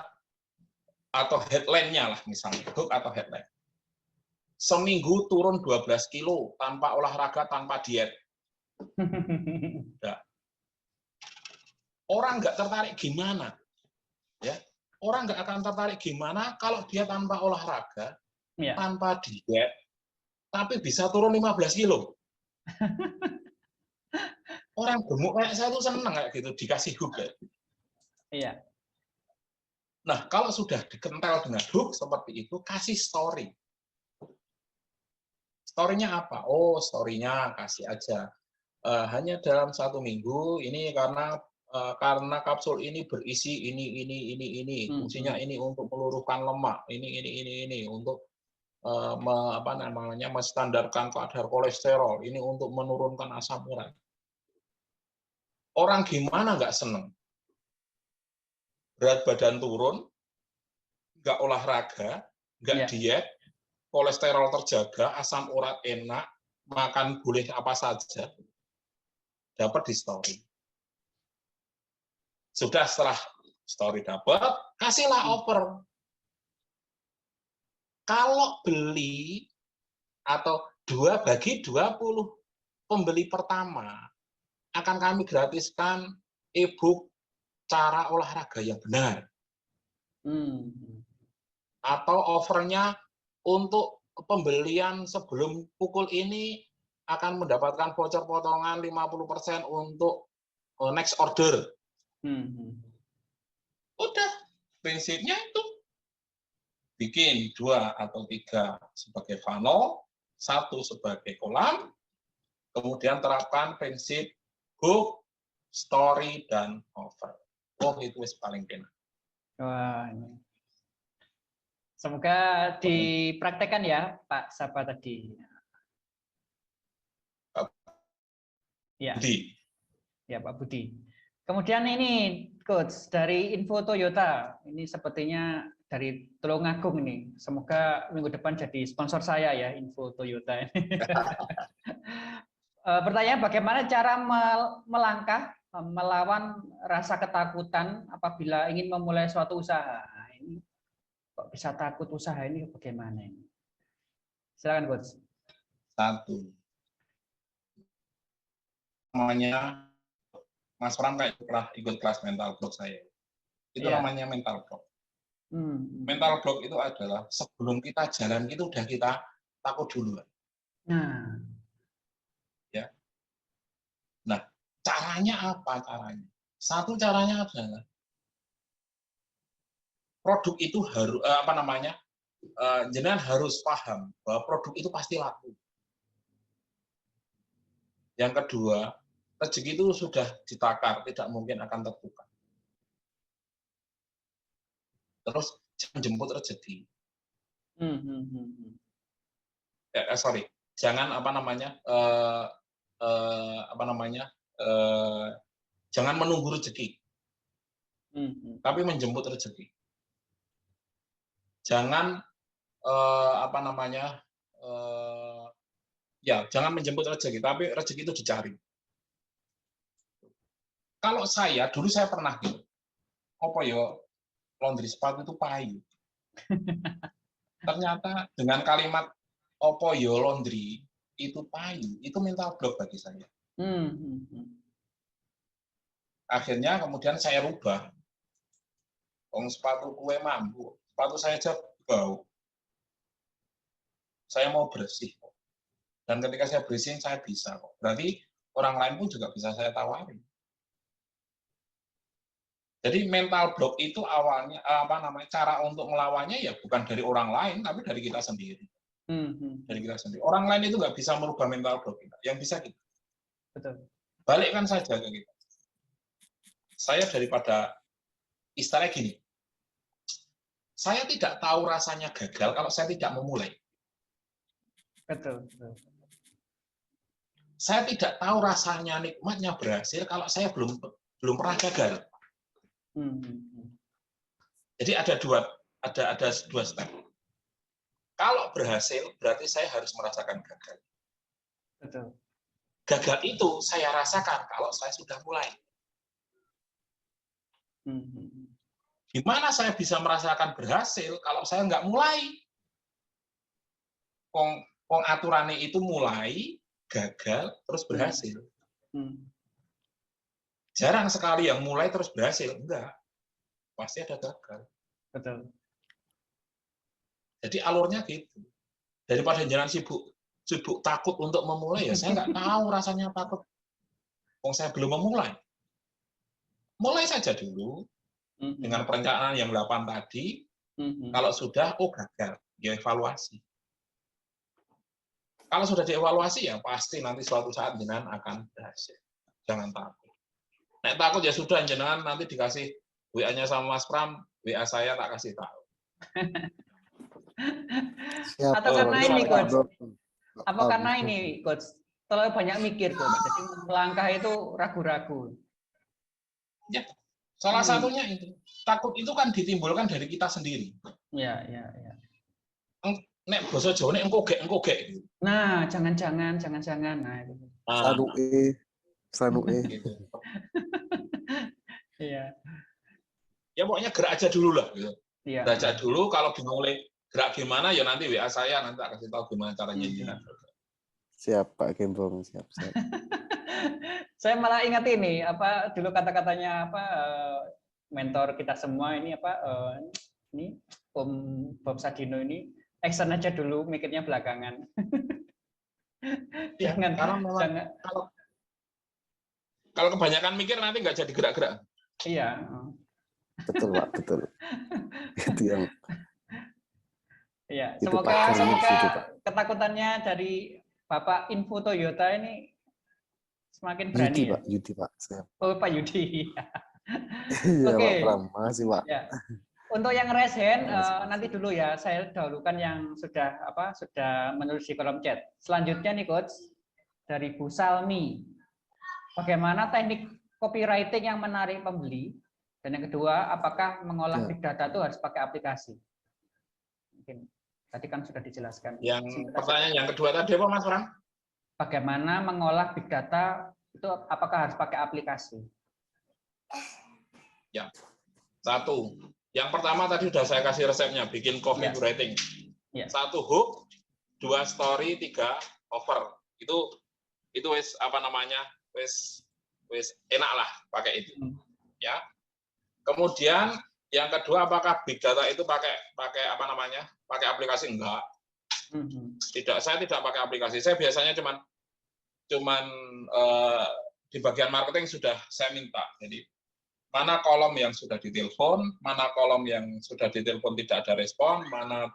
Speaker 5: atau headline-nya lah misalnya, hook atau headline. Seminggu turun 12 kilo tanpa olahraga, tanpa diet. Nah, orang nggak tertarik gimana? Ya, orang nggak akan tertarik gimana kalau dia tanpa olahraga, tanpa diet, tapi bisa turun 15 kilo. Orang gemuk kayak saya tuh seneng kayak gitu, dikasih hook.
Speaker 4: Iya.
Speaker 5: Nah, kalau sudah dikental dengan hook seperti itu, kasih story. Story-nya apa? Oh, story-nya kasih aja. Hanya dalam 1 minggu, ini karena kapsul ini berisi ini. Fungsinya ini untuk meluruhkan lemak, ini untuk menstandarkan kadar kolesterol, ini untuk menurunkan asam urat. Orang gimana nggak seneng? Berat badan turun, nggak olahraga, nggak diet, kolesterol terjaga, asam urat enak, makan boleh apa saja, dapat di story. Sudah setelah story dapat, kasihlah offer. Kalau beli atau 2 bagi 20, pembeli pertama akan kami gratiskan e-book cara olahraga yang benar. Atau offernya untuk pembelian sebelum pukul ini akan mendapatkan voucher potongan 50% untuk next order. Udah, prinsipnya itu. Bikin 2 atau 3 sebagai funnel, 1 sebagai kolam, kemudian terapkan prinsip hook, story, dan offer. Oh, itu paling enak.
Speaker 4: Wah, ini. Semoga dipraktekkan ya, Pak Sapa tadi. Ya.
Speaker 5: Budi.
Speaker 4: Ya, Pak Budi. Kemudian ini, Coach, dari Info Toyota. Ini sepertinya dari Tulungagung ini. Semoga minggu depan jadi sponsor saya ya, Info Toyota. Pertanyaan, bagaimana cara melangkah melawan rasa ketakutan apabila ingin memulai suatu usaha? Ini kok bisa takut usaha ini bagaimana ini? Silakan, Coach.
Speaker 5: 1. Namanya Mas Pram kayak pernah ikut kelas mental block saya. Itu namanya mental block. Mental block itu adalah sebelum kita jalan itu udah kita takut duluan. Ya. Nah, caranya apa caranya? 1 caranya adalah produk itu harus jenengan harus paham bahwa produk itu pasti laku. Yang kedua, rezeki itu sudah ditakar, tidak mungkin akan tertukar. Terus jangan jemput rezeki. Jangan jangan menunggu rezeki, tapi menjemput rezeki. Jangan jangan menjemput rezeki, tapi rezeki itu dicari. Kalau dulu saya pernah gitu, laundry sepatu itu payu. Ternyata dengan kalimat laundry itu payu, itu mental block bagi saya. Akhirnya kemudian saya rubah. Sepatu kue mampu, sepatu saya aja bau. Saya mau bersih kok. Dan ketika saya bersihin saya bisa kok. Berarti orang lain pun juga bisa saya tawarin. Jadi mental block itu awalnya cara untuk melawannya ya bukan dari orang lain tapi dari kita sendiri. Dari kita sendiri. Orang lain itu nggak bisa merubah mental block kita. Yang bisa kita.
Speaker 4: Betul.
Speaker 5: Balikkan saja ke kita. Saya daripada istilahnya gini. Saya tidak tahu rasanya gagal kalau saya tidak memulai.
Speaker 4: Betul.
Speaker 5: Saya tidak tahu rasanya nikmatnya berhasil kalau saya belum pernah gagal. Jadi ada dua step. Kalau berhasil berarti saya harus merasakan gagal.
Speaker 4: Betul.
Speaker 5: Gagal itu saya rasakan kalau saya sudah mulai. Gimana saya bisa merasakan berhasil kalau saya nggak mulai? Aturannya itu mulai, gagal, terus berhasil. Jarang sekali yang mulai terus berhasil. Enggak. Pasti ada gagal.
Speaker 4: Betul.
Speaker 5: Jadi alurnya gitu. Daripada jangan sibuk takut untuk memulai, ya saya nggak tahu rasanya takut. Saya belum memulai. Mulai saja dulu dengan perencanaan yang 8 tadi. Kalau sudah, gagal. Ya evaluasi. Kalau sudah dievaluasi, ya pasti nanti suatu saat jenengan akan berhasil. Jangan takut. Nek takut ya sudah, jenengan nanti dikasih WA-nya sama Mas Pram, WA saya tak kasih tahu.
Speaker 2: Siap,
Speaker 4: Atau karena ini, Coach. Apa karena
Speaker 2: Betul.
Speaker 4: ini, Coach? Terlalu banyak mikir, Coach. Jadi melangkah itu ragu-ragu.
Speaker 5: Ya, salah satunya itu. Takut itu kan ditimbulkan dari kita sendiri.
Speaker 4: Ya.
Speaker 5: Nek basa Jawa nek engkogek gitu.
Speaker 4: Nah, jangan-jangan. Nah, itu.
Speaker 2: Sanuke.
Speaker 5: Gitu.
Speaker 4: Iya.
Speaker 5: Ya pokoknya gerak aja dulu lah gitu.
Speaker 4: Iya.
Speaker 5: Gerak aja dulu, kalau bingung mulai gerak gimana ya nanti WA saya, nanti tak kasih tahu gimana caranya.
Speaker 2: Siap Pak Gembong, siap.
Speaker 4: Saya malah ingat ini apa dulu kata-katanya apa mentor kita semua ini apa ini Om Bob Sadino ini action aja dulu, mikirnya belakangan.
Speaker 5: Ya,
Speaker 4: jangan
Speaker 5: karena memang
Speaker 4: jangan
Speaker 5: kalau kebanyakan mikir nanti nggak jadi gerak-gerak.
Speaker 4: iya.
Speaker 2: Betul Pak, betul. Itu yang
Speaker 4: Iya,
Speaker 2: itu
Speaker 4: semoga
Speaker 2: pakarnya di situ, Pak.
Speaker 4: ketakutannya dari Bapak Info Toyota ini semakin berani
Speaker 2: Yudi
Speaker 4: ya.
Speaker 2: Pak, Yudi Pak. Siap.
Speaker 4: Oh, Pak Yudi.
Speaker 2: Iya
Speaker 4: Oke.
Speaker 2: Pak Pram, makasih Pak.
Speaker 4: Ya. Untuk yang raise hand
Speaker 2: Makasih.
Speaker 4: nanti dulu ya, saya dahulukan yang sudah menulis di kolom chat. Selanjutnya nih coach dari Bu Salmi. Bagaimana teknik copywriting yang menarik pembeli? Dan yang kedua, apakah mengolah big data itu harus pakai aplikasi? Mungkin tadi kan sudah dijelaskan.
Speaker 5: Yang pertanyaan yang kedua tadi apa Mas Pram?
Speaker 4: Bagaimana mengolah big data itu apakah harus pakai aplikasi?
Speaker 5: Ya. Satu. Yang pertama tadi sudah saya kasih resepnya, bikin copywriting.
Speaker 4: Ya.
Speaker 5: 1 hook, 2 story, 3 offer. Itu wis apa namanya? Wis enak lah pakai itu. Ya. Kemudian yang kedua, apakah big data itu pakai apa namanya? Pakai aplikasi? Enggak. Tidak, saya tidak pakai aplikasi. Saya biasanya cuman di bagian marketing sudah saya minta. Jadi mana kolom yang sudah ditelepon, mana kolom yang sudah ditelepon tidak ada respon, mana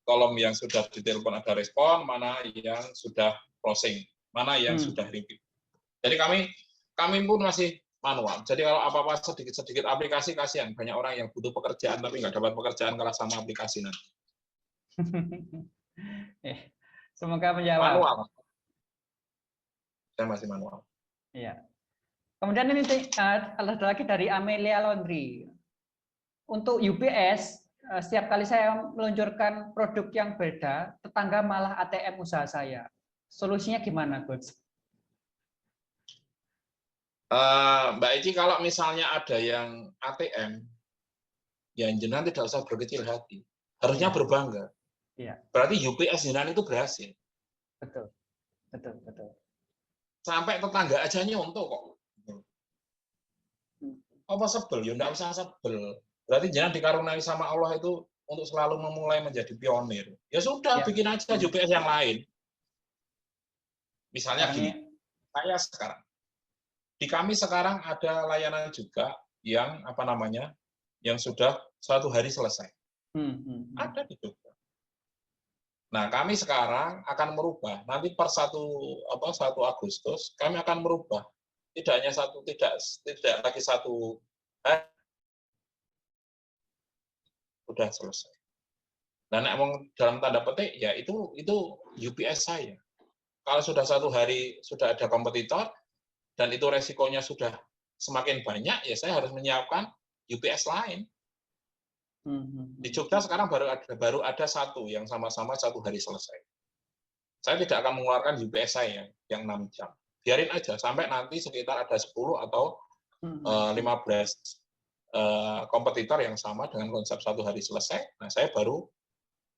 Speaker 5: kolom yang sudah ditelepon ada respon, mana yang sudah closing, mana yang sudah review. Jadi kami pun masih manual. Jadi kalau apa-apa sedikit-sedikit aplikasi, kasihan. Banyak orang yang butuh pekerjaan tapi nggak dapat pekerjaan kalah sama aplikasi nanti.
Speaker 4: Semoga menjawab.
Speaker 5: Manual. Saya masih manual.
Speaker 4: Iya. Kemudian ini ada lagi dari Amelia Laundry. Untuk UPS, setiap kali saya meluncurkan produk yang beda, tetangga malah ATM usaha saya. Solusinya gimana, Coach?
Speaker 5: Mbak Eci, kalau misalnya ada yang ATM, ya jenengan tidak usah berkecil hati. Harusnya berbangga.
Speaker 4: Iya.
Speaker 5: Berarti UPS jenengan itu berhasil.
Speaker 4: Betul.
Speaker 5: Sampai tetangga aja nyontoh kok. Apa sebel? Ya enggak usah sebel. Berarti jangan dikaruniai sama Allah itu untuk selalu memulai menjadi pionir. Ya sudah, bikin aja UPS yang lain. Misalnya gini, saya sekarang. Di kami sekarang ada layanan juga yang apa namanya, yang sudah 1 hari selesai. Ada di Jogja. Nah, kami sekarang akan merubah. Nanti per 1 Agustus kami akan merubah. Tidak hanya tidak lagi 1 hari sudah selesai. Dan emang dalam tanda petik ya itu UPS saya. Kalau sudah 1 hari sudah ada kompetitor dan itu resikonya sudah semakin banyak, ya saya harus menyiapkan UPS lain. Di Jogja sekarang baru ada 1 yang sama-sama 1 hari selesai. Saya tidak akan mengeluarkan UPS saya yang 6 jam. Biarin aja sampai nanti sekitar ada 10 atau 15 kompetitor yang sama dengan konsep 1 hari selesai. Nah, saya baru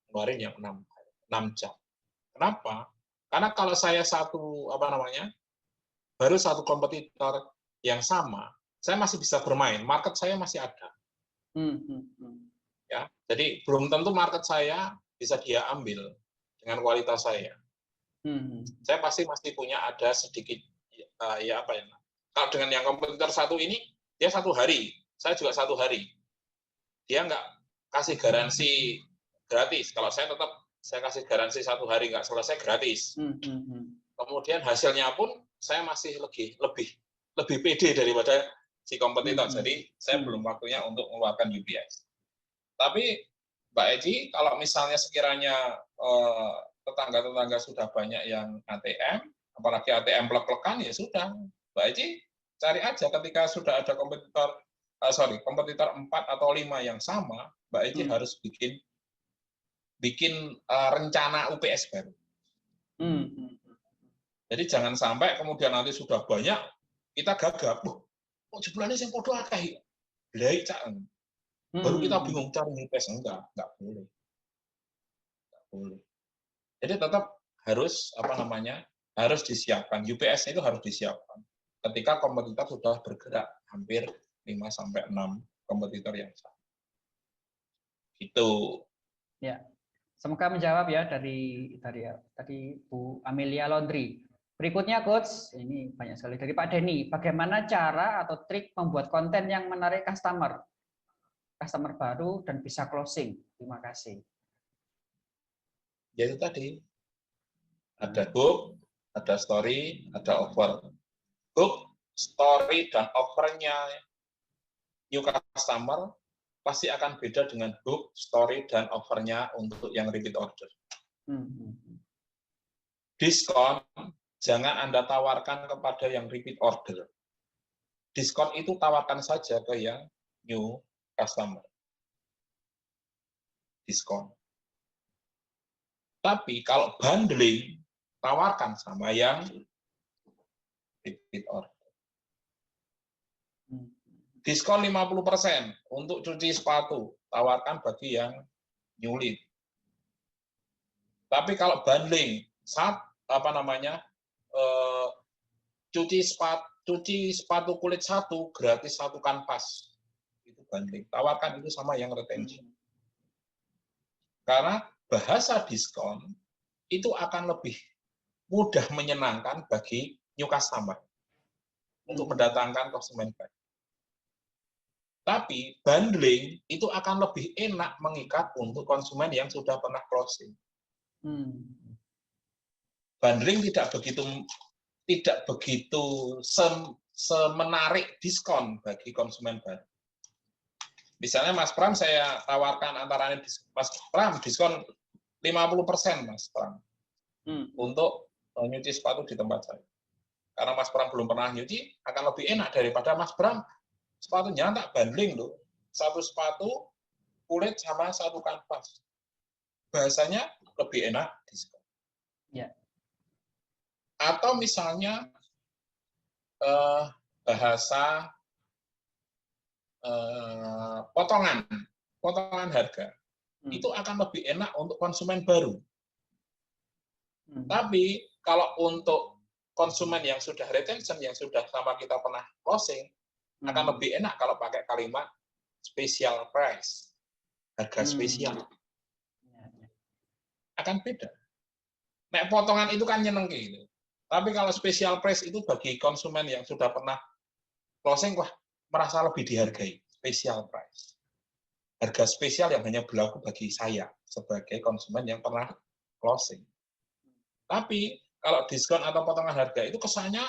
Speaker 5: ngeluarin yang 6 jam. Kenapa? Karena kalau saya baru 1 kompetitor yang sama, saya masih bisa bermain, market saya masih ada. Ya, jadi belum tentu market saya bisa dia ambil dengan kualitas saya. Saya pasti punya ada sedikit kalau dengan yang kompetitor 1 ini dia 1 hari, saya juga 1 hari. Dia nggak kasih garansi gratis. Kalau saya kasih garansi 1 hari nggak selesai gratis. Kemudian hasilnya pun saya masih lebih pede daripada si kompetitor. Jadi saya belum waktunya untuk mengeluarkan UPS. Tapi Mbak Eci, kalau misalnya sekiranya tetangga-tetangga sudah banyak yang ATM, apalagi ATM plek-plekan, ya sudah. Mbak Eci, cari aja ketika sudah ada kompetitor 4 atau 5 yang sama, Mbak Eci harus bikin rencana UPS baru. Jadi jangan sampai kemudian nanti sudah banyak, kita gagap. Jebulane sing padha akeh. Blai cak. Baru kita bingung cari UPS. Enggak boleh. Jadi tetap harus harus disiapkan. UPS itu harus disiapkan. Ketika kompetitor sudah bergerak hampir 5-6 kompetitor yang sama. Itu.
Speaker 4: Ya. Semoga menjawab ya dari tadi Bu Amelia Laundry. Berikutnya Coach, ini banyak sekali dari Pak Denny. Bagaimana cara atau trik membuat konten yang menarik customer baru dan bisa closing? Terima kasih.
Speaker 5: Ya itu tadi. Ada hook, ada story, ada offer. Hook, story, dan offernya new customer pasti akan beda dengan hook, story, dan offernya untuk yang repeat order. Diskon, jangan Anda tawarkan kepada yang repeat order. Diskon itu tawarkan saja ke yang new customer. Diskon. Tapi kalau bundling, tawarkan sama yang repeat order. Diskon 50% untuk cuci sepatu, tawarkan bagi yang new lead. Tapi kalau bundling, cuci sepatu kulit 1 gratis 1 kanvas, itu bundling. Tawarkan itu sama yang retention. Karena bahasa diskon itu akan lebih mudah menyenangkan bagi new customer untuk mendatangkan konsumen baru. Tapi bundling itu akan lebih enak mengikat untuk konsumen yang sudah pernah closing. Bundling tidak begitu semenarik diskon bagi konsumen baru. Misalnya Mas Pram saya tawarkan antara Mas Pram diskon 50% Mas Pram untuk nyuci sepatu di tempat saya. Karena Mas Pram belum pernah nyuci, akan lebih enak daripada Mas Pram sepatunya tak bundling loh. 1 sepatu kulit sama 1 kanvas. Bahasanya lebih enak diskon.
Speaker 4: Ya.
Speaker 5: Atau misalnya bahasa potongan harga. Itu akan lebih enak untuk konsumen baru. Tapi kalau untuk konsumen yang sudah retention, yang sudah sama kita pernah closing, akan lebih enak kalau pakai kalimat special price, harga spesial. Akan beda. Nek potongan itu kan nyenengke gitu. Tapi kalau special price itu bagi konsumen yang sudah pernah closing, wah merasa lebih dihargai. Special price. Harga spesial yang hanya berlaku bagi saya sebagai konsumen yang pernah closing. Tapi kalau diskon atau potongan harga itu kesannya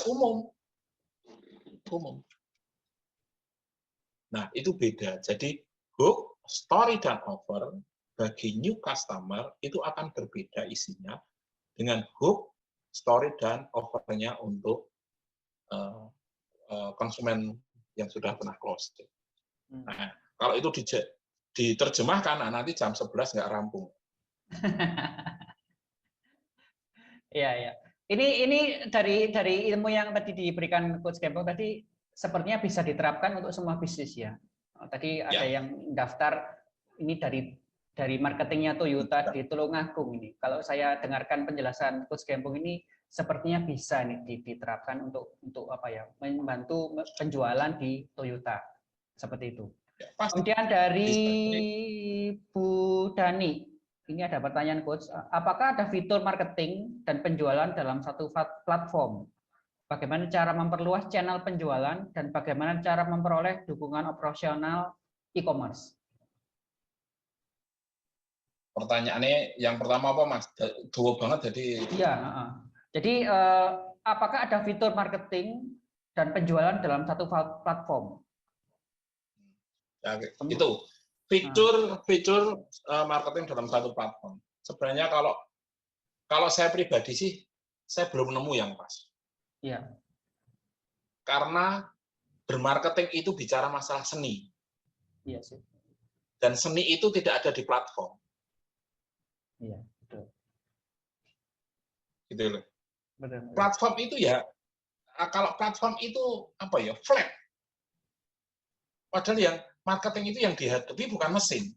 Speaker 5: umum. Nah, itu beda. Jadi, hook, story, dan offer bagi new customer itu akan berbeda isinya dengan hook, story, dan offer-nya untuk konsumen yang sudah pernah closing. Nah, kalau itu diterjemahkan, nanti jam 11 nggak rampung.
Speaker 4: Iya. Ini dari ilmu yang tadi diberikan Coach Gembong tadi sepertinya bisa diterapkan untuk semua bisnis ya. Tadi ada yang daftar ini dari marketingnya Toyota di Tulungagung ini. Kalau saya dengarkan penjelasan Coach Gembong ini sepertinya bisa nih diterapkan untuk apa ya, membantu penjualan di Toyota seperti itu. Kemudian dari Bu Dani, ini ada pertanyaan Coach, apakah ada fitur marketing dan penjualan dalam satu platform? Bagaimana cara memperluas channel penjualan dan bagaimana cara memperoleh dukungan operasional e-commerce?
Speaker 5: Pertanyaannya yang pertama apa Mas? Dua banget jadi.
Speaker 4: Iya. Jadi apakah ada fitur marketing dan penjualan dalam satu platform?
Speaker 5: Ya, itu fitur marketing dalam satu platform. Sebenarnya kalau saya pribadi sih saya belum nemu yang pas.
Speaker 4: Iya.
Speaker 5: Karena bermarketing itu bicara masalah seni.
Speaker 4: Iya sih.
Speaker 5: Dan seni itu tidak ada di platform.
Speaker 4: Iya, betul.
Speaker 5: Gitu loh.
Speaker 4: Betul.
Speaker 5: Platform itu ya, kalau platform itu apa ya, flat. Padahal yang marketing itu yang dihadapi bukan mesin.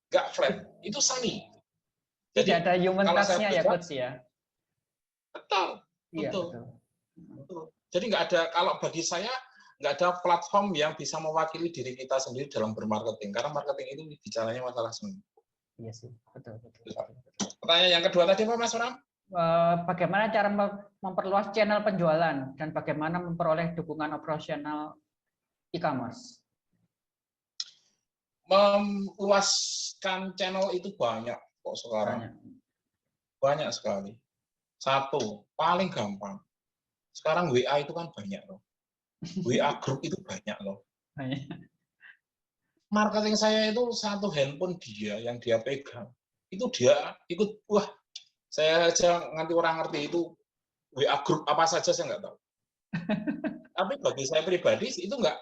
Speaker 5: Nggak flat, itu seni.
Speaker 4: Jadi ada human touch-nya ya Coach ya.
Speaker 5: Betul,
Speaker 4: Iya,
Speaker 5: betul,
Speaker 4: betul.
Speaker 5: betul. Jadi nggak ada, kalau bagi saya nggak ada platform yang bisa mewakili diri kita sendiri dalam bermarketing, karena marketing itu bicaranya masalah seni.
Speaker 4: Iya sih, betul, betul, betul, betul.
Speaker 5: Pertanyaan yang kedua tadi apa Mas Ram?
Speaker 4: Bagaimana cara memperluas channel penjualan dan bagaimana memperoleh dukungan operasional e-commerce?
Speaker 5: Meluaskan channel itu banyak kok sekarang. Banyak sekali. Satu, paling gampang. Sekarang WA itu kan banyak loh. WA group itu banyak loh. Marketing saya itu satu handphone dia yang dia pegang. Itu dia ikut, wah, saya aja nganti orang ngerti itu WA group apa saja saya nggak tahu. Tapi bagi saya pribadi itu nggak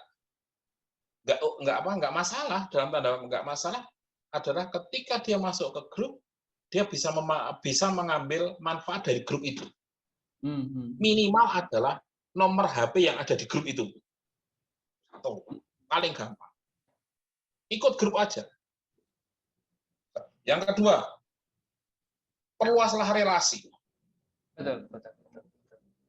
Speaker 5: masalah, dalam tanda nggak masalah adalah ketika dia masuk ke grup, dia bisa mengambil manfaat dari grup itu. Minimal adalah nomor HP yang ada di grup itu. Atau paling gampang. Ikut grup aja. Yang kedua, perluaslah relasi.
Speaker 4: Betul, betul, betul.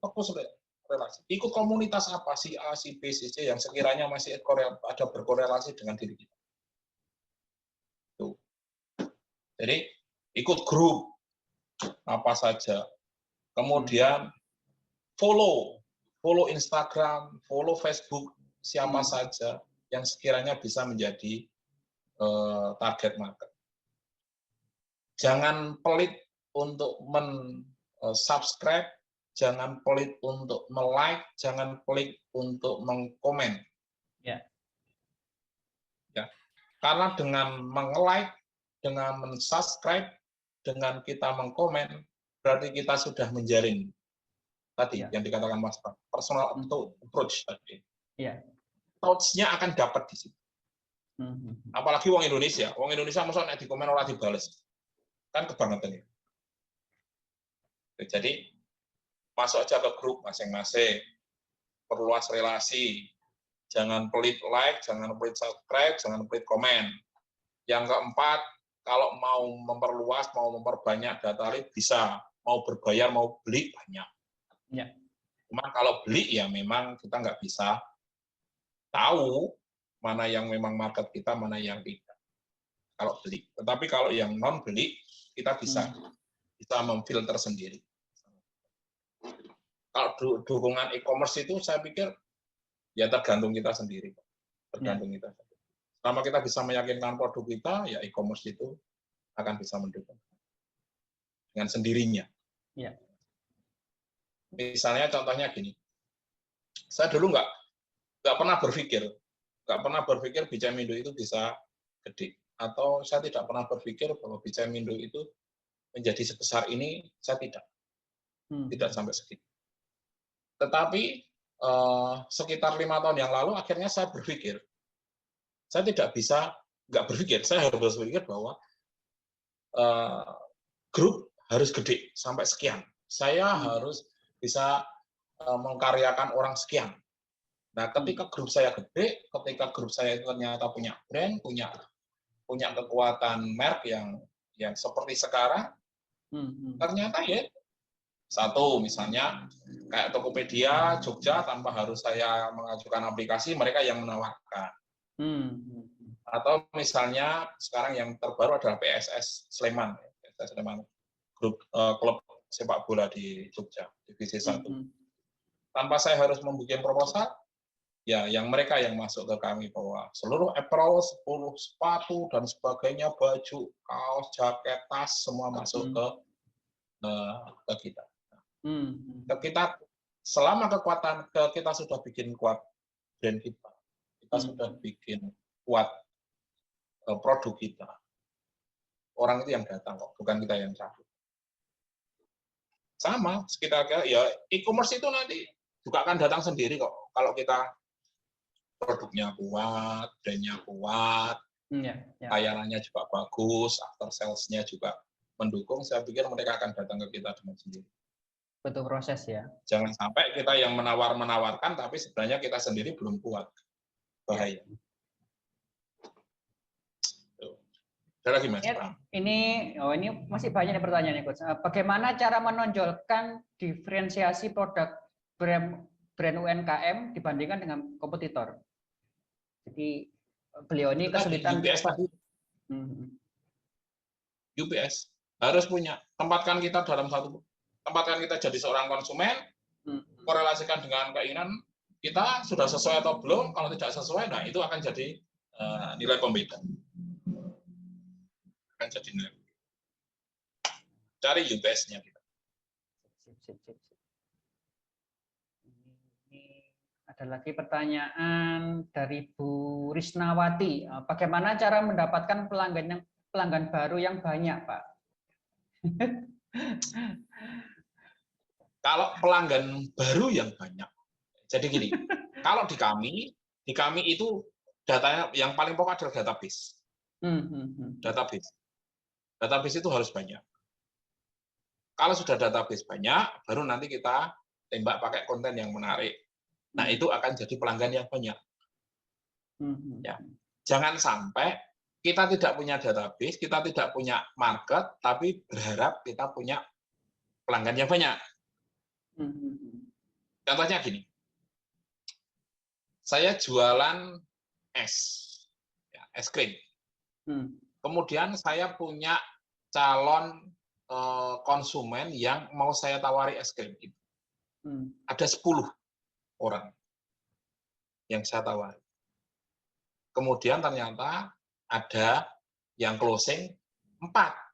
Speaker 5: Fokus relasi. Ikut komunitas apa, si A, si B, si C yang sekiranya masih ada berkorelasi dengan diri kita. Tuh. Jadi ikut grup apa saja. Kemudian follow Instagram, follow Facebook siapa saja yang sekiranya bisa menjadi target market. Jangan pelit untuk subscribe, jangan pelit untuk like, jangan pelit untuk mengkomen.
Speaker 4: Ya.
Speaker 5: Ya. Karena dengan like, dengan subscribe, dengan kita mengkomen, berarti kita sudah menjalin tadi yang dikatakan Mas Pak, personal approach tadi.
Speaker 4: Ya.
Speaker 5: Touch-nya akan dapat di situ. Apalagi wong Indonesia masa nek dikomen ora dibales. Kan kebangetan ya. Jadi masuk aja ke grup masing-masing. Perluas relasi. Jangan pelit like, jangan pelit subscribe, jangan pelit komen. Yang keempat, kalau mau memperluas, mau memperbanyak data lead bisa, mau berbayar, mau beli banyak.
Speaker 4: Ya.
Speaker 5: Cuma kalau beli ya memang kita nggak bisa tahu mana yang memang market kita, mana yang tidak. Kalau beli. Tetapi kalau yang non beli, kita bisa memfilter sendiri. Kalau dukungan e-commerce itu saya pikir ya tergantung kita sendiri. Tergantung kita sendiri. Selama kita bisa meyakinkan produk kita, ya e-commerce itu akan bisa mendukung dengan sendirinya.
Speaker 4: Ya.
Speaker 5: Misalnya contohnya gini, saya dulu nggak pernah berpikir Bicamindo itu bisa gede, atau saya tidak pernah berpikir bahwa Bicamindo itu menjadi sebesar ini, saya tidak sampai segitu. Tetapi sekitar 5 tahun yang lalu akhirnya saya berpikir, saya saya harus berpikir bahwa grup harus gede sampai sekian. Saya harus bisa mengkaryakan orang sekian. Nah, ketika grup saya gede, ketika grup saya ternyata punya brand, punya kekuatan merek yang seperti sekarang, ternyata ya satu misalnya kayak Tokopedia Jogja tanpa harus saya mengajukan aplikasi, mereka yang menawarkan. Atau misalnya sekarang yang terbaru adalah PSS Sleman, grup klub sepak bola di Jogja, divisi 1. Tanpa saya harus membuat proposal, ya yang mereka yang masuk ke kami bahwa seluruh apparel, 10 sepatu dan sebagainya, baju, kaos, jaket, tas semua masuk ke kita. Kita selama kekuatan kita sudah bikin kuat brand kita sudah bikin kuat produk kita. Orang itu yang datang kok, bukan kita yang cabut. Sama, sekitar ya e-commerce itu nanti juga akan datang sendiri kok. Kalau kita produknya kuat, brandnya kuat, layanannya juga bagus, after sales-nya juga mendukung, saya pikir mereka akan datang ke kita dengan sendiri.
Speaker 4: Betul proses ya.
Speaker 5: Jangan sampai kita yang menawarkan, tapi sebenarnya kita sendiri belum kuat. Bahaya. Ada lagi Mas Pram?
Speaker 4: Ini masih banyak nih pertanyaannya, Coach. Bagaimana cara menonjolkan diferensiasi produk brand UMKM dibandingkan dengan kompetitor? Jadi beliau ini
Speaker 5: Itu tadi,
Speaker 4: kesulitan.
Speaker 5: UPS tadi. UPS harus punya. Tempatkan kita jadi seorang konsumen, korelasikan dengan keinginan kita sudah sesuai atau belum. Kalau tidak sesuai, nah itu akan jadi nilai pembeda. Akan jadi nilai. Cari UPS-nya kita.
Speaker 4: Ini ada lagi pertanyaan dari Bu Risnawati. Bagaimana cara mendapatkan pelanggan baru yang banyak, Pak?
Speaker 5: Kalau pelanggan baru yang banyak, jadi gini, kalau di kami itu datanya yang paling pokok adalah database. Database itu harus banyak. Kalau sudah database banyak, baru nanti kita tembak pakai konten yang menarik. Nah, itu akan jadi pelanggan yang banyak. Ya. Jangan sampai kita tidak punya database, kita tidak punya market, tapi berharap kita punya pelanggan yang banyak. Contohnya gini, saya jualan es krim. Kemudian saya punya calon konsumen yang mau saya tawari es krim itu. Ada 10 orang yang saya tawari. Kemudian ternyata ada yang closing 4.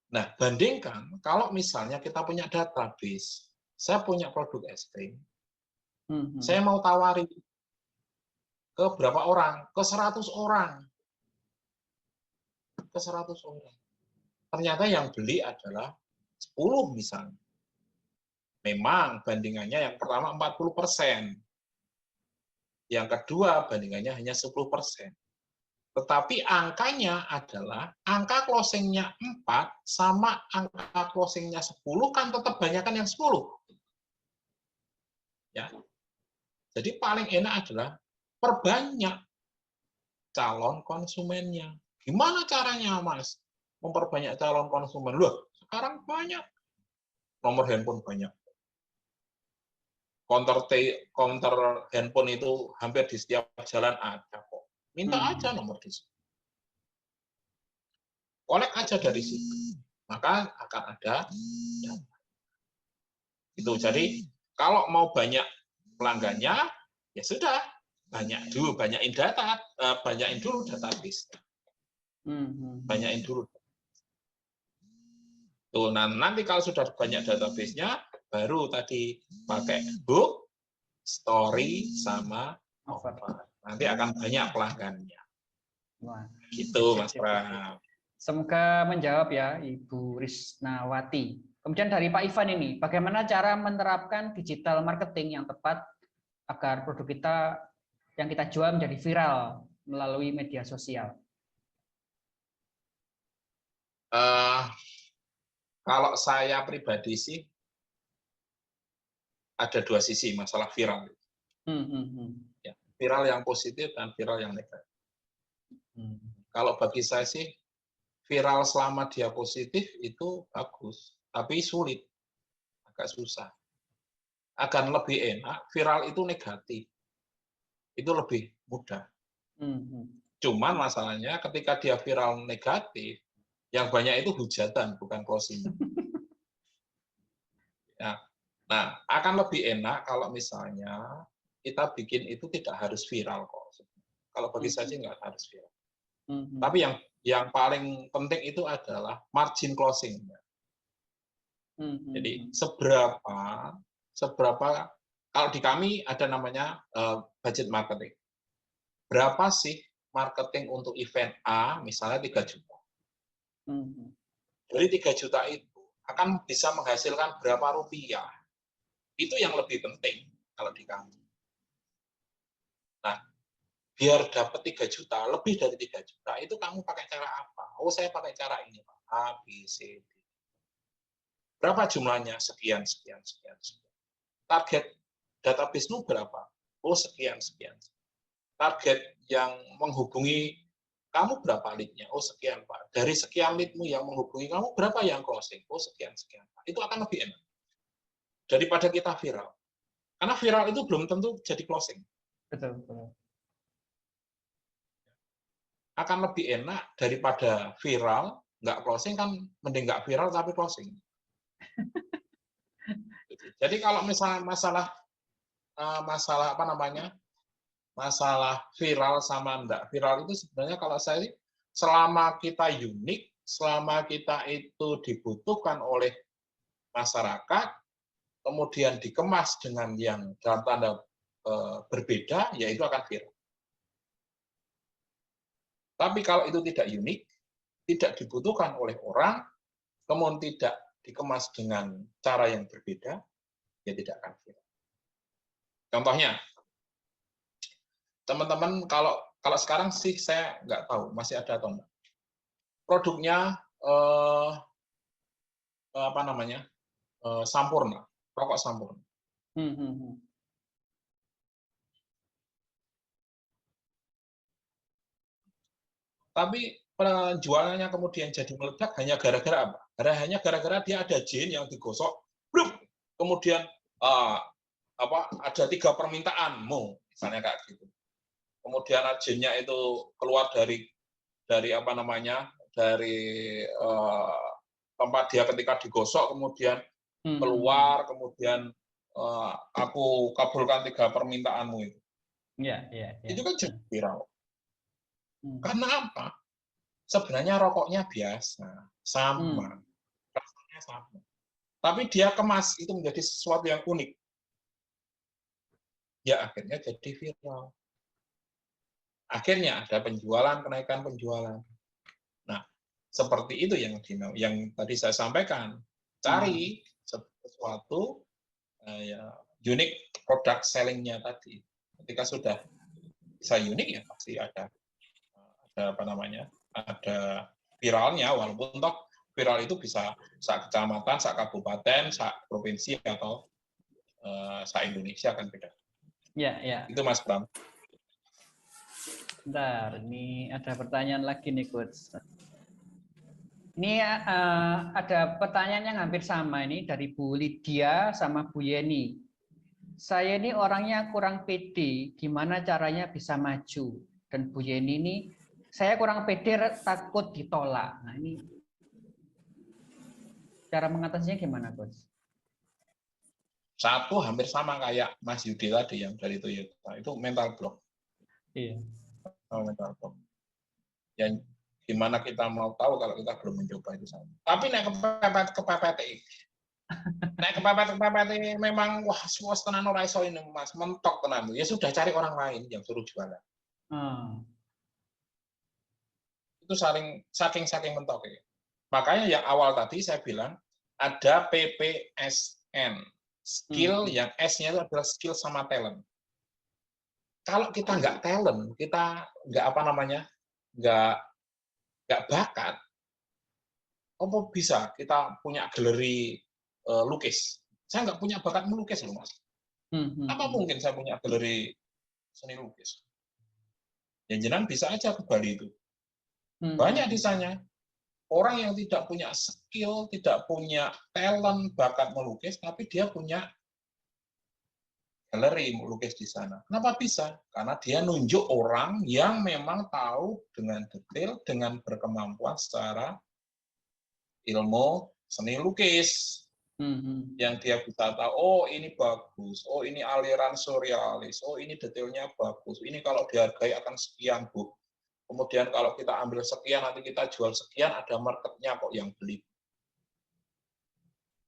Speaker 5: Nah, bandingkan kalau misalnya kita punya database, saya punya produk es krim, saya mau tawari ke berapa orang? Ke 100 orang. Ke 100 orang. Ternyata yang beli adalah 10 misalnya. Memang bandingannya yang pertama 40%. Yang kedua bandingannya hanya 10%. Tetapi angkanya adalah angka closing-nya 4 sama angka closing-nya 10 kan tetap banyakan yang 10. Ya. Jadi paling enak adalah perbanyak calon konsumennya. Gimana caranya, Mas? Memperbanyak calon konsumen. Loh, sekarang banyak. Nomor handphone banyak. Counter handphone itu hampir di setiap jalan ada kok. Minta aja nomor di situ. Kolek aja dari situ. Maka akan ada data. Itu jadi kalau mau banyak pelanggannya, ya sudah banyakin dulu database. Banyakin dulu. Tuh, nah nanti kalau sudah banyak database-nya, baru tadi pakai book, story, sama offer. Nanti akan banyak pelanggannya.
Speaker 4: Wah,
Speaker 5: gitu, Mas Pram.
Speaker 4: Semoga menjawab ya, Ibu Risnawati. Kemudian dari Pak Ivan ini, bagaimana cara menerapkan digital marketing yang tepat agar produk kita yang kita jual menjadi viral melalui media sosial?
Speaker 5: Kalau saya pribadi sih, ada 2 sisi masalah viral. Ya, viral yang positif dan viral yang negatif. Kalau bagi saya sih, viral selama dia positif itu bagus, tapi sulit, agak susah. Akan lebih enak, viral itu negatif. Itu lebih mudah. Cuman masalahnya ketika dia viral negatif, yang banyak itu hujatan, bukan closing. Ya. Nah, akan lebih enak kalau misalnya kita bikin itu tidak harus viral kok. Kalau bagi saya sih nggak harus viral. Tapi yang paling penting itu adalah margin closing. Jadi seberapa kalau di kami ada namanya budget marketing. Berapa sih marketing untuk event A misalnya 3 juta. Dari 3 juta itu akan bisa menghasilkan berapa rupiah. Itu yang lebih penting kalau di kami. Nah, biar dapat 3 juta, lebih dari 3 juta, itu kamu pakai cara apa? Oh, saya pakai cara ini, Pak. A, B, C, D. Berapa jumlahnya? Sekian. Target database-mu berapa? Oh, sekian. target yang menghubungi kamu berapa lead-nya? Oh sekian Pak. Dari sekian lead-mu yang menghubungi kamu berapa yang closing? Oh sekian Pak. Itu akan lebih enak daripada kita viral. Karena viral itu belum tentu jadi closing.
Speaker 4: Betul, betul.
Speaker 5: Akan lebih enak daripada viral, nggak closing kan, mending nggak viral tapi closing. Jadi kalau misalnya masalah apa namanya, masalah viral sama enggak viral itu sebenarnya kalau saya selama kita unik, selama kita itu dibutuhkan oleh masyarakat, kemudian dikemas dengan yang dalam tanda berbeda, ya itu akan viral. Tapi kalau itu tidak unik, tidak dibutuhkan oleh orang, kemudian tidak dikemas dengan cara yang berbeda, ya tidak akan viral. Contohnya, teman-teman kalau sekarang sih saya nggak tahu masih ada atau enggak. Produknya apa namanya? Sampurna, rokok Sampurna. Tapi penjualannya kemudian jadi meledak hanya gara-gara apa? Hanya gara-gara dia ada jin yang digosok, bluk, kemudian ada 3 permintaanmu, misalnya kayak gitu. Kemudian jinnya itu keluar dari apa namanya, dari tempat dia ketika digosok, kemudian keluar, kemudian aku kabulkan 3 permintaanmu itu. Itu kan jadi viral. Karena apa? Sebenarnya rokoknya biasa, sama, rasanya sama. Tapi dia kemas itu menjadi sesuatu yang unik. Ya akhirnya jadi viral. Akhirnya ada penjualan, kenaikan penjualan. Nah, seperti itu yang tadi saya sampaikan. Cari sesuatu unique product selling-nya tadi. Ketika sudah bisa unik ya pasti ada apa namanya, ada viralnya, walaupun toh viral itu bisa sak kecamatan, sak kabupaten, sak provinsi atau sak Indonesia kan beda.
Speaker 4: Ya.
Speaker 5: Itu Mas Bram.
Speaker 4: Bentar, ini ada pertanyaan lagi nih Coach. Ini ada pertanyaan yang hampir sama ini dari Bu Lydia sama Bu Yeni. Saya ini orangnya kurang pede, gimana caranya bisa maju? Dan Bu Yeni ini, saya kurang pede, takut ditolak. Nah ini cara mengatasinya gimana, Coach?
Speaker 5: Satu hampir sama kayak Mas Yudi tadi yang dari Toyota, itu mental block.
Speaker 4: Iya.
Speaker 5: Mental block. Yang gimana kita mau tahu kalau kita belum mencoba itu sama. Tapi naik kepepet ini memang wah suas tenan ora iso ini Mas, mentok tenan. Ya sudah cari orang lain yang suruh jualan. Itu saking mentok ya. Makanya yang awal tadi saya bilang ada PPSN, skill yang S-nya itu adalah skill sama talent. Kalau kita nggak talent, kita nggak apa namanya, nggak bakat, apa bisa kita punya galeri lukis? Saya nggak punya bakat melukis loh Mas. Apa mungkin saya punya galeri seni lukis? Yang jenengan bisa aja ke Bali itu. Banyak di sana orang yang tidak punya skill, tidak punya talent, bakat melukis, tapi dia punya galeri melukis di sana. Kenapa bisa? Karena dia nunjuk orang yang memang tahu dengan detail, dengan berkemampuan secara ilmu seni lukis. Yang dia bisa tahu, oh ini bagus, oh ini aliran surrealis, oh ini detailnya bagus, ini kalau dihargai akan sekian Bu. Kemudian kalau kita ambil sekian, nanti kita jual sekian, ada marketnya kok yang beli.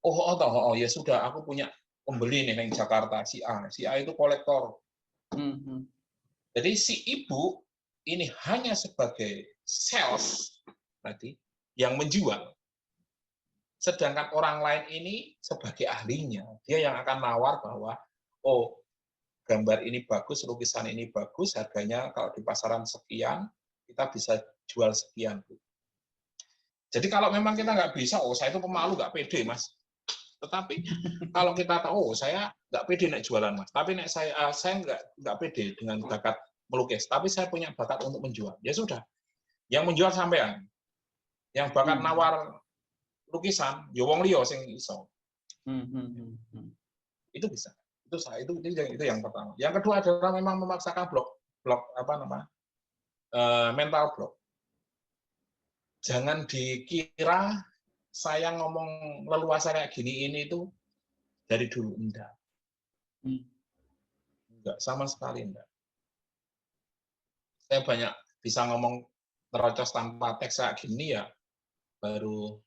Speaker 5: Oh ya sudah, aku punya pembeli nih di Jakarta, si A itu kolektor. Jadi si ibu ini hanya sebagai sales tadi yang menjual. Sedangkan orang lain ini sebagai ahlinya, dia yang akan nawar bahwa, oh gambar ini bagus, lukisan ini bagus, harganya kalau di pasaran sekian, kita bisa jual sekian. Jadi kalau memang kita nggak bisa, oh saya itu pemalu, nggak pede Mas. Tetapi kalau kita tahu, oh saya nggak pede naik jualan Mas, tapi naik saya nggak pede dengan bakat melukis, tapi saya punya bakat untuk menjual. Ya sudah, yang menjual sampean, yang bakat nawar lukisan, ya wong liya sing iso. Itu bisa. Itu yang pertama. Yang kedua adalah memang memaksakan mental block. Jangan dikira saya ngomong leluasa kayak gini ini itu dari dulu, enggak. Enggak, sama sekali enggak. Saya banyak bisa ngomong terocos tanpa teks kayak gini ya baru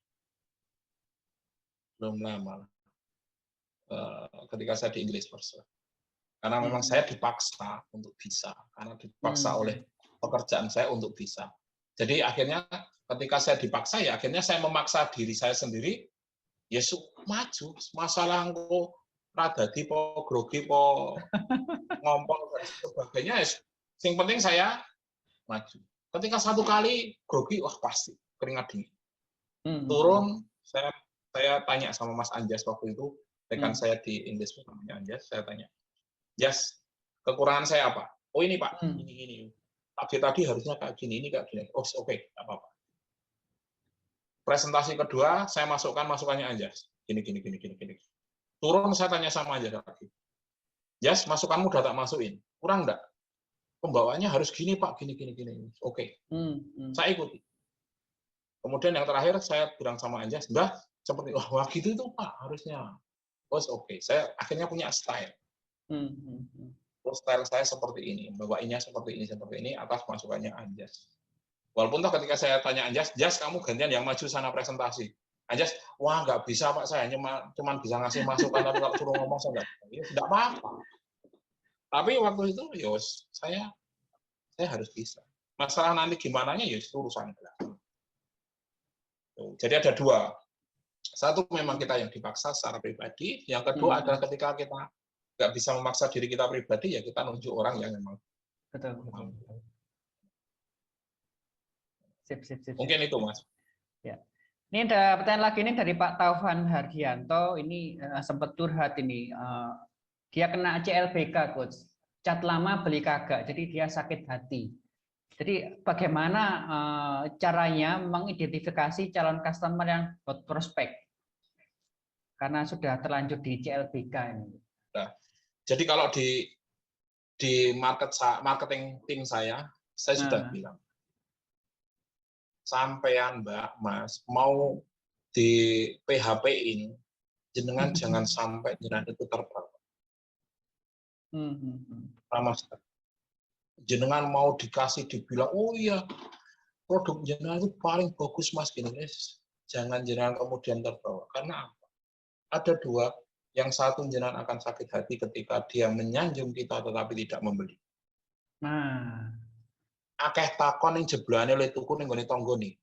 Speaker 5: belum lama ketika saya di English First. Karena memang saya dipaksa untuk bisa, karena dipaksa oleh pekerjaan saya untuk bisa. Jadi akhirnya ketika saya dipaksa ya akhirnya saya memaksa diri saya sendiri ya maju. Masalah engko radadi po grogi po ngompol dan sebagainya ya yang penting saya maju. Ketika satu kali grogi wah pasti keringat dingin. Turun saya tanya sama Mas Anjas waktu itu, rekan saya di English namanya Anjas, saya tanya, "Jas, kekurangan saya apa?" "Oh ini Pak, ini. Tadi harusnya kayak gini, ini kayak gini." "Oh oke, nggak apa-apa." Presentasi kedua, saya masukannya Anjas. Gini. Turun saya tanya sama Anjas lagi. "Jas, masukanmu udah tak masukin. Kurang enggak? Pembawaannya harus gini Pak, gini. Oke. Saya ikuti. Kemudian yang terakhir saya bilang sama Anjas, "Mbah, seperti wah gitu itu Pak harusnya." Terus oke, saya akhirnya punya style. Terus style saya seperti ini, bawainnya seperti ini atas masukannya Anjas. Walaupun toh ketika saya tanya Anjas, "Jas, kamu gantian yang maju sana presentasi." Anjas, "Wah nggak bisa Pak, saya cuma bisa ngasih masukan, tapi kalau suruh ngomong saya nggak bisa." Ya tidak apa-apa. Tapi waktu itu yos saya harus bisa. Masalah nanti gimananya ya itu urusan belakang. Jadi ada dua. Satu memang kita yang dipaksa secara pribadi. Yang kedua adalah ketika kita nggak bisa memaksa diri kita pribadi, ya kita nunjuk orang yang memang.
Speaker 4: Betul. Sip.
Speaker 5: Mungkin itu Mas.
Speaker 4: Ya. Ini ada pertanyaan lagi ini dari Pak Taufan Hardianto. Ini sempat curhat ini. Dia kena CLBK, Coach. Cat lama beli kagak, jadi dia sakit hati. Jadi bagaimana caranya mengidentifikasi calon customer yang hot prospect? Karena sudah terlanjur di CLBK ini.
Speaker 5: Nah, jadi kalau di marketing tim saya sudah bilang, sampean Mbak, Mas, mau di PHP-in, jenengan jangan sampai jenengan itu terbawa. Sama sekali. Jenengan mau dibilang, "Oh iya, produk jenengan itu paling bagus Mas gini." Jangan jenengan kemudian terbawa. Karena apa? Ada dua, yang satu jenengan akan sakit hati ketika dia menyanjung kita tetapi tidak membeli. Akeh takon yang jeblane oleh tuku ning gone tangga nih.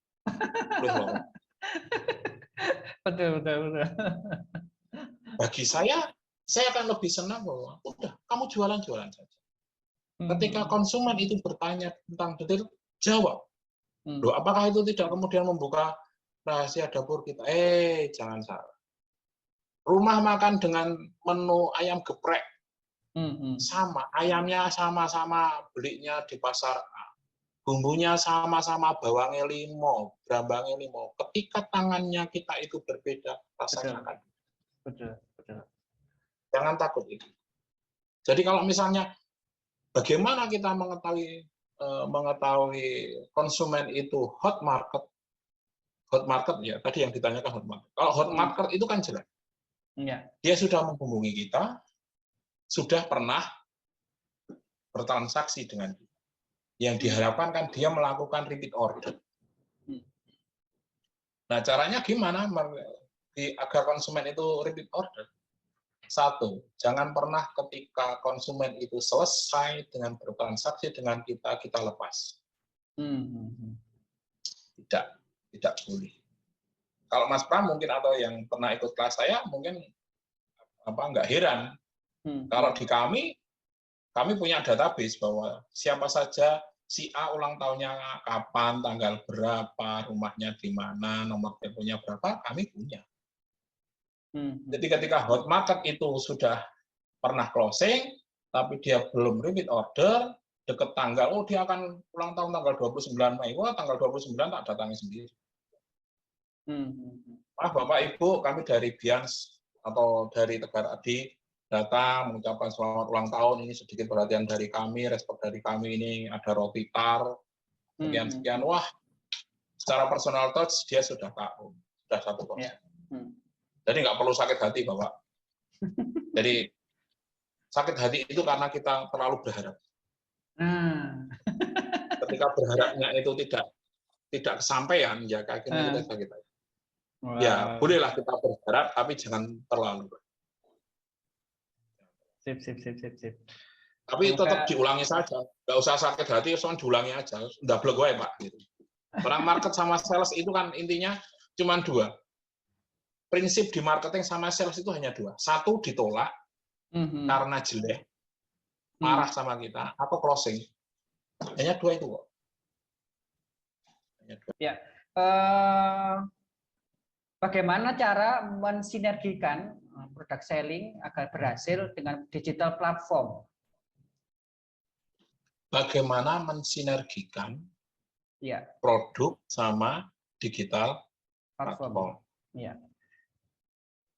Speaker 4: Betul.
Speaker 5: Bagi saya akan lebih senang bahwa udah kamu jualan saja. Ketika konsumen itu bertanya tentang detail, jawab. Loh, apakah itu tidak kemudian membuka rahasia dapur kita? Jangan salah. Rumah makan dengan menu ayam geprek sama, ayamnya sama-sama belinya di pasar A. Bumbunya sama-sama bawangnya 5, brambangnya 5. Ketika tangannya kita itu berbeda, rasanya akan.
Speaker 4: Betul.
Speaker 5: Jangan takut itu. Jadi kalau misalnya bagaimana kita mengetahui konsumen itu hot market ya tadi yang ditanyakan hot market. Kalau hot market itu kan jelas. Dia sudah menghubungi kita, sudah pernah bertransaksi dengan kita. Yang diharapkan kan dia melakukan repeat order. Nah, caranya gimana agar konsumen itu repeat order? Satu, jangan pernah ketika konsumen itu selesai dengan bertransaksi dengan kita lepas. Tidak boleh. Kalau Mas Pram mungkin atau yang pernah ikut kelas saya mungkin nggak heran. Kalau di kami punya database bahwa siapa saja si A ulang tahunnya kapan, tanggal berapa, rumahnya di mana, nomor teleponnya berapa, kami punya. Jadi ketika hot market itu sudah pernah closing, tapi dia belum repeat order, deket tanggal, oh dia akan ulang tahun tanggal 29 Mei, wah tanggal 29 tak datangi sendiri. Bapak Ibu, kami dari BIANS atau dari Tegar Adi datang mengucapkan selamat ulang tahun, ini sedikit perhatian dari kami, respect dari kami, ini ada roti tar, sekian-sekian, wah secara personal touch dia sudah tahu, sudah 1%. Jadi nggak perlu sakit hati Bapak. Jadi sakit hati itu karena kita terlalu berharap. Ketika berharapnya itu tidak kesampaian, ya akhirnya kita sakit hati. Ya, bolehlah kita berharap, tapi jangan terlalu.
Speaker 4: Sip.
Speaker 5: Tapi tetap diulangi saja, nggak usah sakit hati, soalnya diulangi aja, udah blok gue Pak. Gitu. Orang market sama sales itu kan intinya cuma dua. Prinsip di marketing sama sales itu hanya dua. Satu ditolak karena jelek, marah sama kita, atau closing. Hanya dua itu kok.
Speaker 4: Ya. Bagaimana cara mensinergikan produk selling agar berhasil dengan digital platform?
Speaker 5: Bagaimana mensinergikan produk sama digital platform?
Speaker 4: Ya.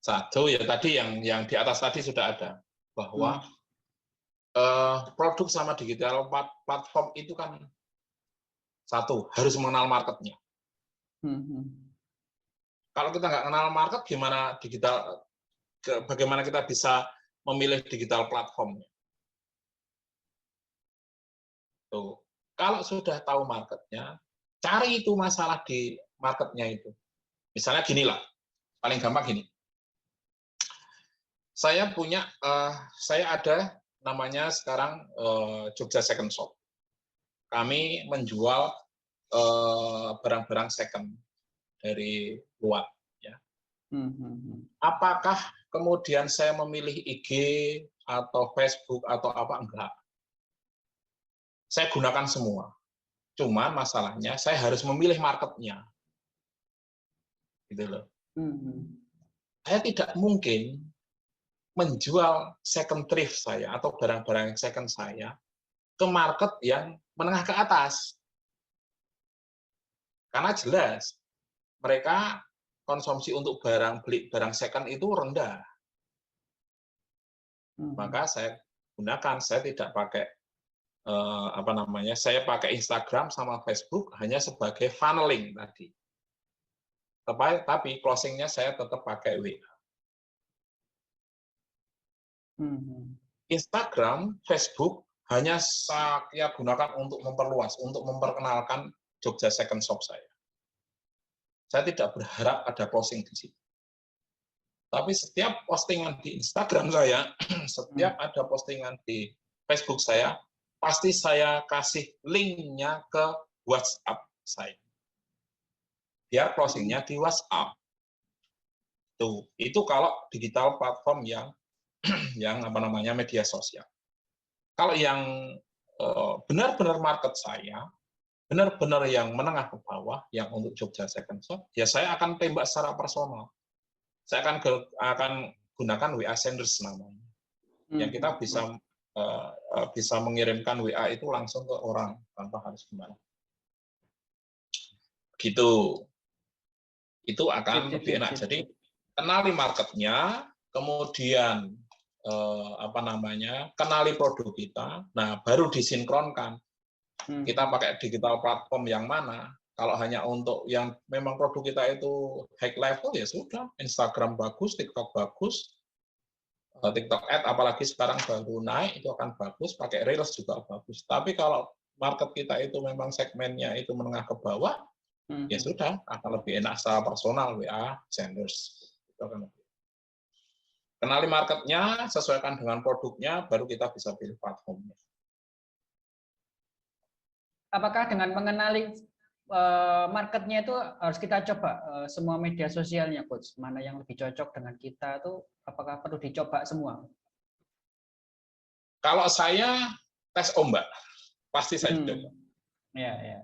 Speaker 5: Satu ya tadi yang di atas tadi sudah ada bahwa produk sama digital platform itu kan satu harus mengenal marketnya. Kalau kita nggak kenal market, bagaimana kita bisa memilih digital platformnya? Tuh. Kalau sudah tahu marketnya, cari itu masalah di marketnya itu. Misalnya ginilah, paling gampang gini. Saya ada namanya sekarang Jogja Second Shop. Kami menjual barang-barang second dari luar. Ya. Apakah kemudian saya memilih IG atau Facebook atau apa? Enggak. Saya gunakan semua. Cuman masalahnya saya harus memilih marketnya. Gitu loh. Saya tidak mungkin menjual second thrift saya atau barang-barang second saya ke market yang menengah ke atas. Karena jelas mereka konsumsi untuk beli barang second itu rendah. Maka saya gunakan, saya tidak pakai saya pakai Instagram sama Facebook hanya sebagai funneling tadi. Tapi closingnya saya tetap pakai WA. Instagram, Facebook hanya saya gunakan untuk memperluas, untuk memperkenalkan Jogja Second Shop saya. Saya tidak berharap ada closing di situ. Tapi setiap postingan di Instagram saya, setiap ada postingan di Facebook saya, pasti saya kasih linknya ke WhatsApp saya. Biar closingnya di WhatsApp. Tuh, itu kalau digital platform yang media sosial. Kalau yang benar-benar market saya, benar-benar yang menengah ke bawah, yang untuk Jogja Second Shop, ya saya akan tembak secara personal. Saya akan gunakan WA Senders namanya. Yang kita bisa mengirimkan WA itu langsung ke orang tanpa harus gimana. Gitu. Itu akan lebih enak. Jadi kenali marketnya, kemudian kenali produk kita. Nah, baru disinkronkan. Kita pakai digital platform yang mana? Kalau hanya untuk yang memang produk kita itu high level, ya sudah. Instagram bagus, TikTok bagus, TikTok Ad apalagi sekarang baru naik, itu akan bagus, pakai Reels juga bagus. Tapi kalau market kita itu memang segmennya itu menengah ke bawah, ya sudah, akan lebih enak secara personal, WA, Senders. Itu akan lebih. Kenali marketnya, sesuaikan dengan produknya, baru kita bisa pilih platformnya.
Speaker 4: Apakah dengan mengenali marketnya itu harus kita coba semua media sosialnya, Coach? Mana yang lebih cocok dengan kita itu, apakah perlu dicoba semua?
Speaker 5: Kalau saya tes ombak, pasti saya coba.
Speaker 4: Ya.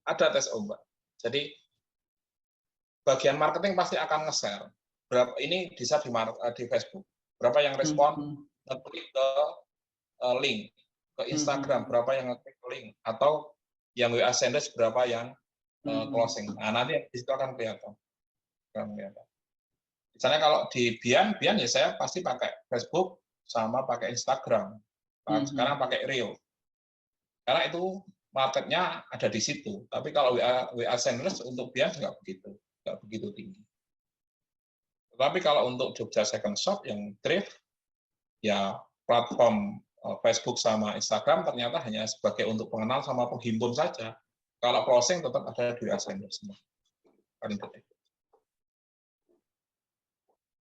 Speaker 5: Ada tes ombak. Jadi bagian marketing pasti akan nge-share. Berapa ini di Facebook. Berapa yang respon, ngeklik ke link. ke Instagram, berapa yang nge-klik link, atau yang WA senders berapa yang closing. Nah, nanti di situ akan kelihatan. Misalnya kalau di Bian ya saya pasti pakai Facebook sama pakai Instagram. Sekarang pakai Reel. Karena itu marketnya ada di situ. Tapi kalau WA senders untuk Bian nggak begitu tinggi. Tetapi kalau untuk Jogja Second Shop yang thrift, ya platform Facebook sama Instagram ternyata hanya sebagai untuk pengenal sama penghimpun saja. Kalau closing tetap ada di WA senders semua. Paling gede.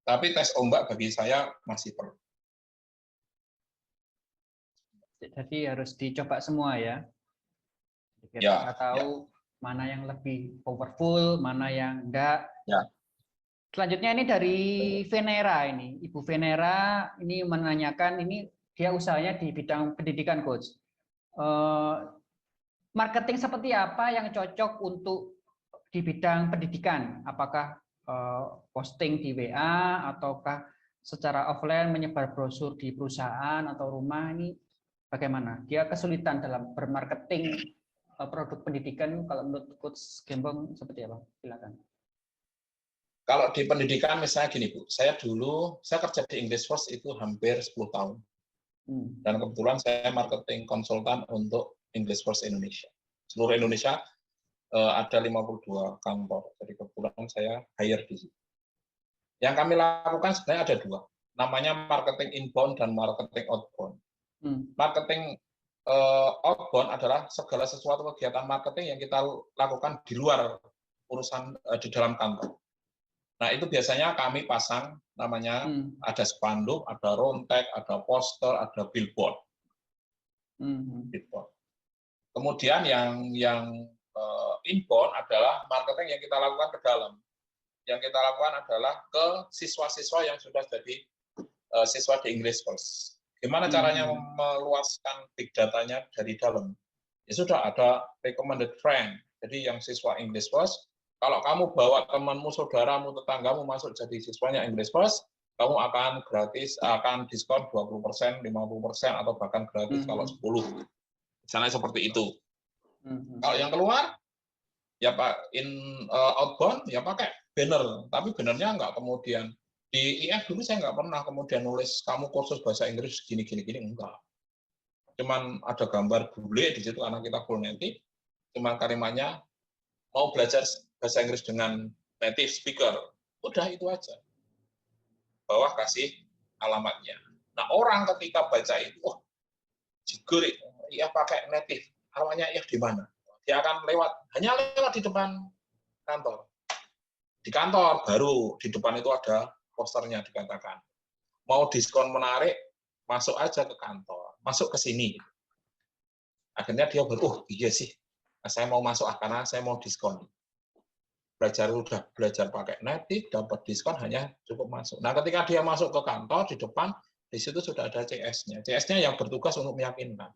Speaker 5: Tapi tes ombak bagi saya masih perlu.
Speaker 4: Jadi harus dicoba semua ya. Biar
Speaker 5: Ya,
Speaker 4: kita tahu mana yang lebih powerful, mana yang enggak.
Speaker 5: Ya.
Speaker 4: Selanjutnya ini dari Venera ini. Ibu Venera ini menanyakan, ini dia usahanya di bidang pendidikan, Coach. Marketing seperti apa yang cocok untuk di bidang pendidikan? Apakah posting di WA ataukah secara offline menyebar brosur di perusahaan atau rumah, ini bagaimana? Dia kesulitan dalam bermarketing produk pendidikan, kalau menurut Coach Gembong seperti apa? Silakan.
Speaker 5: Kalau di pendidikan misalnya gini Bu, saya kerja di English First itu hampir 10 tahun. Dan kebetulan saya marketing konsultan untuk English First Indonesia. Seluruh Indonesia ada 52 kantor, jadi kebetulan saya hire di situ. Yang kami lakukan sebenarnya ada dua, namanya marketing inbound dan marketing outbound. Marketing outbound adalah segala sesuatu kegiatan marketing yang kita lakukan di luar urusan di dalam kantor. Nah itu biasanya kami pasang namanya ada spanduk, ada rontek, ada poster, ada billboard. Kemudian yang inbound adalah marketing yang kita lakukan ke dalam. Yang kita lakukan adalah ke siswa-siswa yang sudah jadi siswa di English First. Gimana caranya meluaskan big datanya dari dalam? Ya sudah ada recommended friend. Jadi yang siswa English First, kalau kamu bawa temanmu, saudaramu, tetanggamu masuk jadi siswanya English First, kamu akan diskon 20%, 50%, atau bahkan gratis kalau 10. Misalnya seperti itu. Kalau yang keluar, ya Pak, outbound, ya pakai banner. Tapi bannernya nggak kemudian, di IF dulu saya nggak pernah kemudian nulis, kamu kursus bahasa Inggris gini-gini, enggak. Cuman ada gambar bule di situ, karena kita full native, cuman kalimatnya, mau belajar bahasa Inggris dengan native speaker, udah itu aja. Bawah kasih alamatnya. Nah orang ketika baca itu, oh, jigur, iya pakai native, alamatnya iya di mana? Dia akan hanya lewat di depan kantor. Di kantor baru di depan itu ada posternya dikatakan, mau diskon menarik, masuk aja ke kantor, masuk ke sini. Akhirnya dia iya sih, saya mau masuk karena saya mau diskon. Udah belajar pakai native, dapat diskon, hanya cukup masuk. Nah ketika dia masuk ke kantor, di depan, di situ sudah ada CS-nya. CS-nya yang bertugas untuk meyakinkan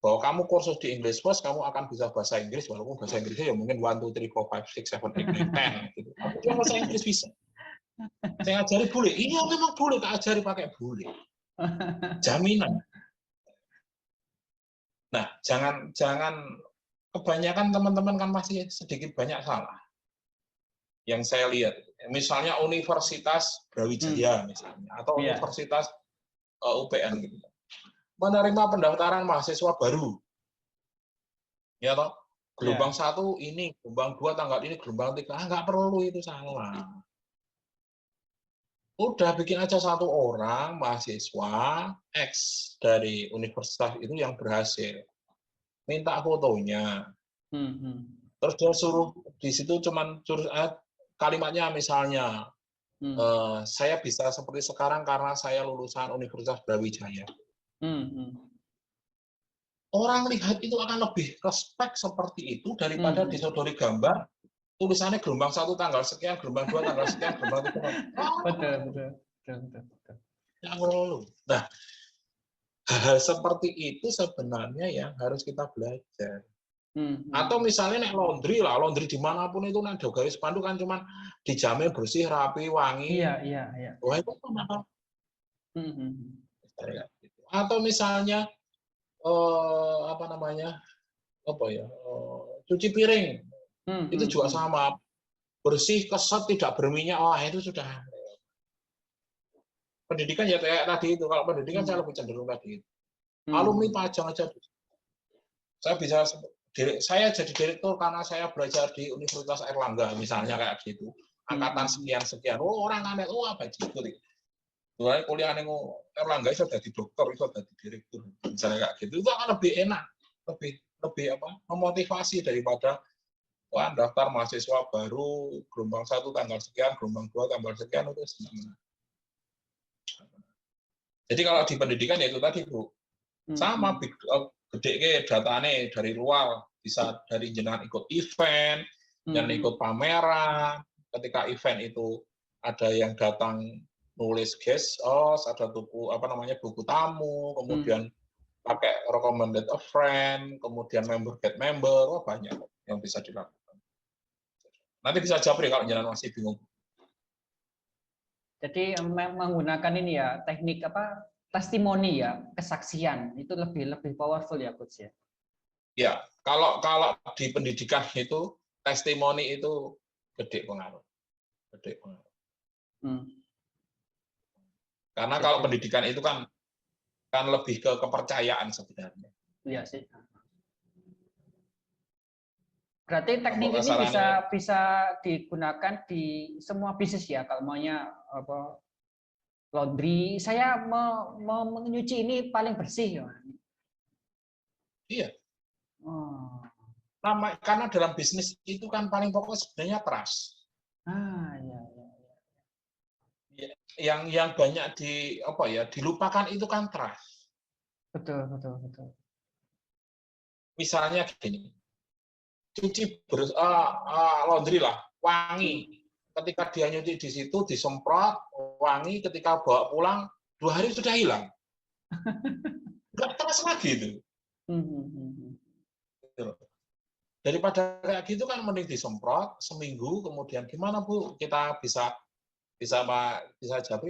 Speaker 5: bahwa kamu kursus di English First, kamu akan bisa bahasa Inggris, walaupun bahasa Inggrisnya ya mungkin 1, 2, 3, 4, 5, 6, 7, 8, 9, 10. Gitu. Tapi dia bahasa Inggris bisa. Saya ajari boleh. Iya memang boleh, tak ajari pakai boleh. Jaminan. Nah, jangan kebanyakan teman-teman kan masih sedikit banyak salah. Yang saya lihat, misalnya Universitas Brawijaya misalnya, atau Universitas UPN gitu. Menerima pendaftaran mahasiswa baru. Ya toh, gelombang 1 ini, gelombang 2 tanggal ini, gelombang 3, nggak perlu, itu salah. Udah bikin aja 1 orang mahasiswa X dari universitas itu yang berhasil. Minta fotonya. Terus dia suruh di situ cuman kalimatnya misalnya saya bisa seperti sekarang karena saya lulusan Universitas Brawijaya. Orang lihat itu akan lebih respect seperti itu daripada disodori gambar tulisannya gelombang 1 tanggal sekian, gelombang 2 tanggal sekian, gelombang 3
Speaker 4: betul.
Speaker 5: Ya perlu. Nah, hal-hal seperti itu sebenarnya yang harus kita belajar. Atau misalnya laundry dimanapun itu ada garis spanduk kan cuman dijamin bersih, rapi, wangi.
Speaker 4: Iya.
Speaker 5: Wah itu kenapa? Atau misalnya apa namanya, cuci piring, itu juga sama, bersih, keset, tidak berminyak, wah itu sudah. Pendidikan ya kayak tadi itu, kalau pendidikan saya lebih cenderung tadi itu. Alumni pajang aja. Saya jadi direktur karena saya belajar di Universitas Airlangga misalnya kayak gitu. Angkatan sekian-sekian, orang aneh, apa gitu. Soalnya kuliah ning Erlangga iso dadi dokter, iso dadi direktur. Misalnya kayak gitu, itu akan lebih enak, lebih memotivasi daripada wah daftar mahasiswa baru gelombang 1 tanggal sekian, gelombang 2 tanggal sekian itu sebenarnya. Jadi kalau di pendidikan ya itu tadi Bu, sama gede ke datane dari luar, bisa dari jenengan ikut event, dan ikut pameran. Ketika event itu ada yang datang nulis guest host, ada buku tamu, kemudian pakai recommended a friend, kemudian member get member, banyak yang bisa dilakukan. Nanti bisa japri kalau jangan masih bingung.
Speaker 4: Jadi menggunakan ini ya teknik testimoni ya, kesaksian itu lebih powerful ya coach ya.
Speaker 5: Ya, kalau di pendidikan itu testimoni itu gede pengaruh. Karena kalau pendidikan itu kan lebih ke kepercayaan sebenarnya.
Speaker 4: Iya sih. Berarti teknik ini bisa digunakan di semua bisnis ya. Kalau maunya laundry, saya mau menyuci ini paling bersih ya.
Speaker 5: Iya. Karena dalam bisnis itu kan paling pokok sebenarnya trust.
Speaker 4: Iya.
Speaker 5: Yang banyak dilupakan itu kan trust.
Speaker 4: Betul.
Speaker 5: Misalnya gini. Cuci laundry lah, wangi. Ketika dia nyuci di situ disemprot, wangi, ketika bawa pulang 2 hari sudah hilang. Nggak terasa lagi itu. Daripada kayak gitu kan mending disemprot seminggu, kemudian gimana Bu kita bisa jawab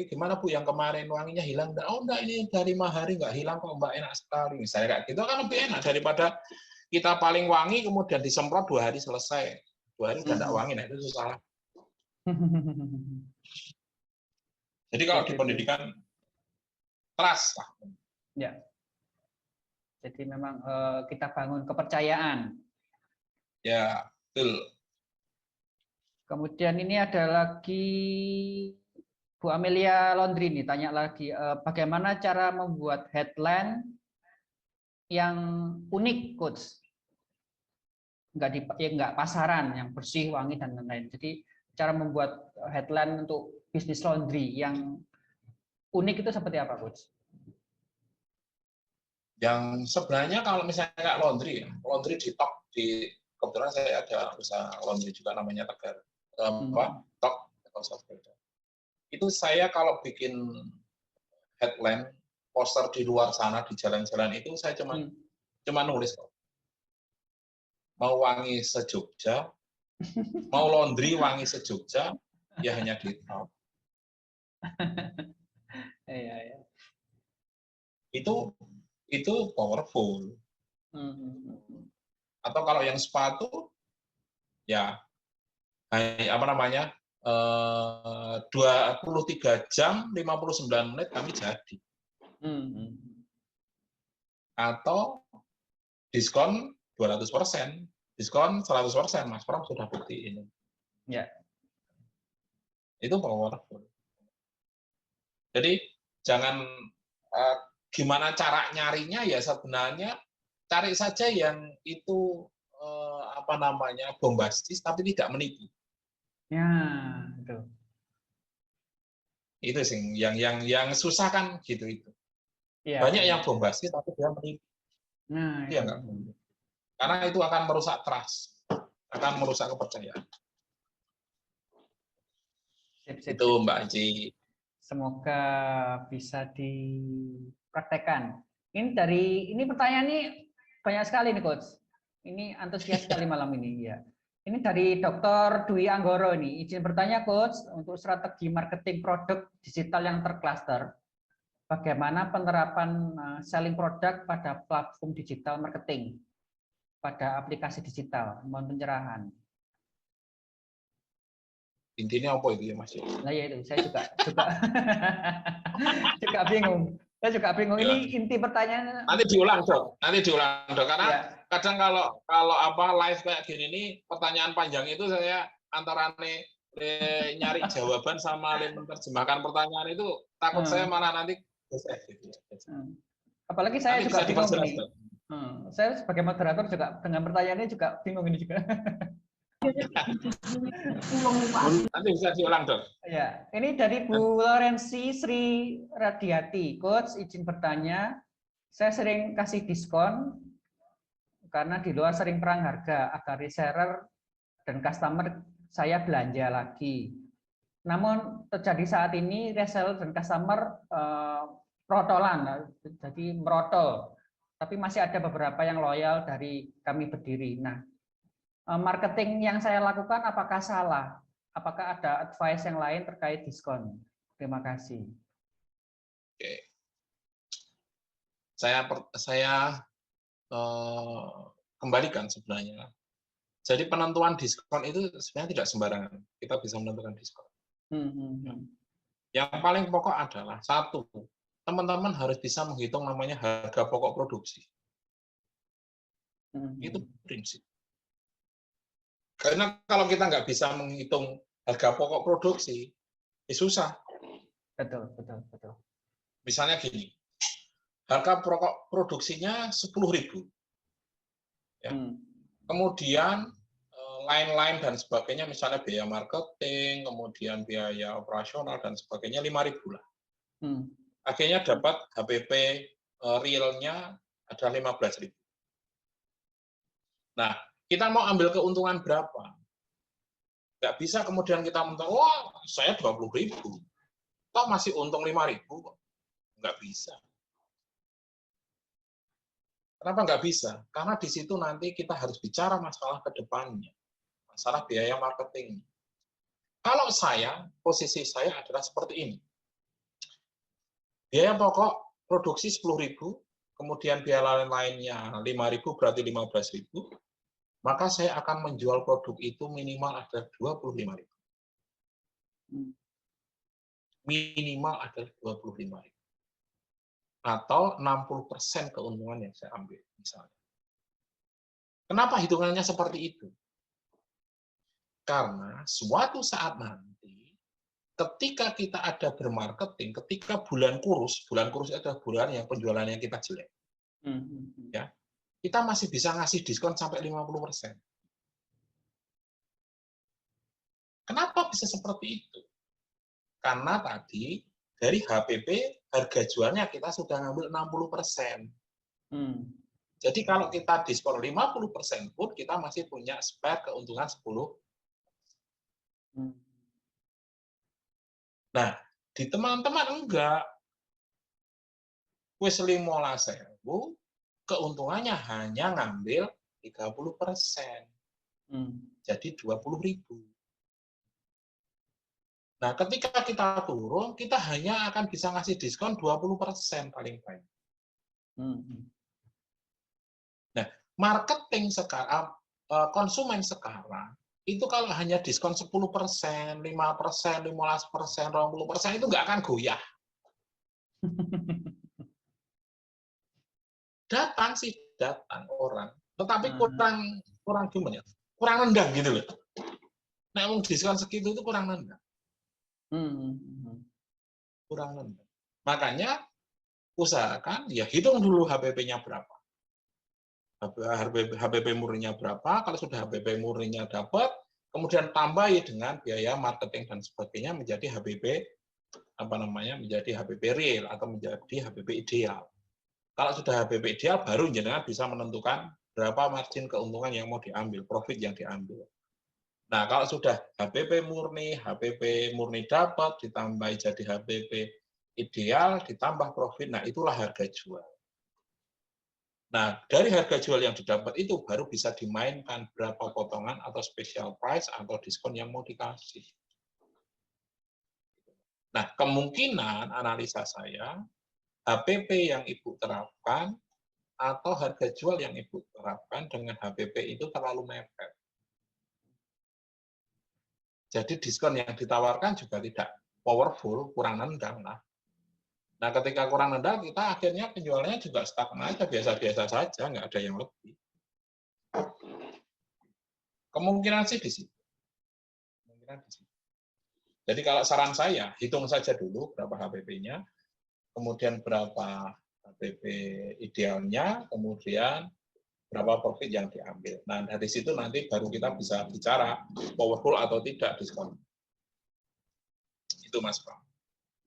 Speaker 5: gimana Bu yang kemarin wanginya hilang? Oh enggak, ini dari 5 hari nggak hilang kok Mbak, enak sekali. Misalnya kayak gitu kan lebih enak daripada kita paling wangi kemudian disemprot 2 hari selesai. 2 hari udah enggak wangi, nah itu salah. Jadi kalau di pendidikan trust lah.
Speaker 4: Ya. Jadi memang kita bangun kepercayaan.
Speaker 5: Ya, betul.
Speaker 4: Kemudian ini ada lagi Bu Amelia Laundry nih tanya lagi bagaimana cara membuat headline yang unik, coach. Enggak pasaran, yang bersih, wangi dan lain-lain. Jadi cara membuat headline untuk bisnis laundry yang unik itu seperti apa, coach?
Speaker 5: Yang sebenarnya kalau misalnya kayak laundry kebetulan saya ada usaha laundry juga namanya Tegar. Tok itu saya kalau bikin headline poster di luar sana di jalan-jalan itu saya cuma nulis kok. Mau wangi se-Jogja, mau laundry wangi se-Jogja, ya hanya di top.
Speaker 4: Iya.
Speaker 5: Itu powerful. Atau kalau yang sepatu, ya 23 jam 59 menit kami jadi. Atau diskon 200%, diskon 100%, Mas Pram sudah buktiin.
Speaker 4: Ya.
Speaker 5: Itu powerful. Jadi jangan gimana cara nyarinya ya sebenarnya cari saja yang itu bombastis tapi tidak menipu.
Speaker 4: Ya, betul.
Speaker 5: Itu sih yang susah kan gitu itu.
Speaker 4: Ya,
Speaker 5: banyak yang bombastis tapi dia menipu.
Speaker 4: Nah,
Speaker 5: dia nggak boleh. Karena itu akan merusak trust, akan merusak kepercayaan.
Speaker 4: Sip.
Speaker 5: Itu Mbak Anci.
Speaker 4: Semoga bisa dipraktekkan. Ini pertanyaan ini banyak sekali nih, Coach. Ini antusias sekali malam ini ya. Ini dari Dr. Dwi Anggoro ini. Izin bertanya, Coach, untuk strategi marketing produk digital yang tercluster. bagaimana penerapan selling produk pada platform digital marketing, pada aplikasi digital, mohon pencerahan.
Speaker 5: Intinya apa itu ya Mas?
Speaker 4: Nah ya itu, saya juga juga bingung. Saya juga bingung.
Speaker 5: Ya.
Speaker 4: Ini inti pertanyaan.
Speaker 5: Nanti diulang dok, karena
Speaker 4: Ya.
Speaker 5: kadang kalau apa live kayak gini nih pertanyaan panjang itu saya antara nyari jawaban sama menerjemahkan pertanyaan itu takut saya malah nanti
Speaker 4: apalagi saya
Speaker 5: nanti
Speaker 4: juga
Speaker 5: bisa
Speaker 4: bingung
Speaker 5: diperjelas,
Speaker 4: ini.
Speaker 5: Dok.
Speaker 4: Saya sebagai moderator juga dengan pertanyaannya juga bingung ini juga.
Speaker 5: Nanti bisa diulang dok.
Speaker 4: Ya, ini dari Bu Lorenzi Sri Radiati. Coach, izin bertanya, saya sering kasih diskon karena di luar sering perang harga agar reseller dan customer saya belanja lagi. Namun terjadi saat ini reseller dan customer protolan, jadi merotol. Tapi masih ada beberapa yang loyal dari kami berdiri. Nah, marketing yang saya lakukan apakah salah? Apakah ada advice yang lain terkait diskon? Terima kasih.
Speaker 5: Oke. Saya kembalikan sebenarnya. Jadi penentuan diskon itu sebenarnya tidak sembarangan. Kita bisa menentukan diskon. Yang paling pokok adalah satu, teman-teman harus bisa menghitung namanya harga pokok produksi. Itu prinsip. Karena kalau kita nggak bisa menghitung harga pokok produksi, ya susah.
Speaker 4: Betul.
Speaker 5: Misalnya gini, harga pokok produksinya 10.000. Ya. Kemudian lain-lain dan sebagainya, misalnya biaya marketing, kemudian biaya operasional dan sebagainya 5.000 lah. Akhirnya dapat HPP realnya ada 15.000. Nah, kita mau ambil keuntungan berapa? Nggak bisa kemudian kita mentok, wah saya 20.000, toh masih untung 5.000 kok. Nggak bisa. Kenapa nggak bisa? Karena di situ nanti kita harus bicara masalah ke depannya, masalah biaya marketing. Kalau posisi saya adalah seperti ini. Biaya pokok produksi 10.000, kemudian biaya lain-lainnya 5.000 berarti 15.000. Maka saya akan menjual produk itu minimal ada 25.000. Minimal ada 25.000. Atau 60% keuntungan yang saya ambil, misalnya. Kenapa hitungannya seperti itu? Karena suatu saat nanti, ketika kita ada bermarketing, ketika bulan kurus adalah bulan yang penjualannya kita jelek. Ya. Kita masih bisa ngasih diskon sampai 50%. Kenapa bisa seperti itu? Karena tadi dari HPP harga jualnya kita sudah ngambil 60%. Jadi kalau kita diskon 50% pun kita masih punya spare keuntungan 10%. Nah, di teman-teman enggak. Wis 15.000, keuntungannya hanya ngambil 30%. Jadi 20.000. Nah, ketika kita turun, kita hanya akan bisa ngasih diskon 20% paling banyak. Nah, marketing sekarang, konsumen sekarang, itu kalau hanya diskon 10%, 5%, 15%, 20%, itu nggak akan goyah. Datang orang, tetapi kurang gimana? Kurang nendang gitu loh. Nah, mau diskon segitu itu kurang nendang. Kurang nendang. Makanya usahakan ya hitung dulu HPP-nya berapa. HPP murninya berapa? Kalau sudah HPP murninya dapat, kemudian tambahi dengan biaya marketing dan sebagainya menjadi HPP menjadi HPP real atau menjadi HPP ideal. Kalau sudah HPP ideal, baru jenengan bisa menentukan berapa margin keuntungan yang mau diambil, profit yang diambil. Nah, kalau sudah HPP murni dapat, ditambah jadi HPP ideal, ditambah profit, nah itulah harga jual. Nah, dari harga jual yang didapat itu baru bisa dimainkan berapa potongan atau special price atau diskon yang mau dikasih. Nah, kemungkinan analisa saya, HPP yang Ibu terapkan atau harga jual yang Ibu terapkan dengan HPP itu terlalu mepet. Jadi diskon yang ditawarkan juga tidak powerful, kurang nendang. Nah, ketika kurang nendang, kita akhirnya penjualnya juga stagnan aja, biasa-biasa saja, nggak ada yang lebih. Kemungkinan sih di situ. Jadi kalau saran saya, hitung saja dulu berapa HPP-nya, kemudian berapa HPP idealnya, kemudian berapa profit yang diambil. Nah, dari situ nanti baru kita bisa bicara powerful atau tidak diskon. Itu Mas Pram.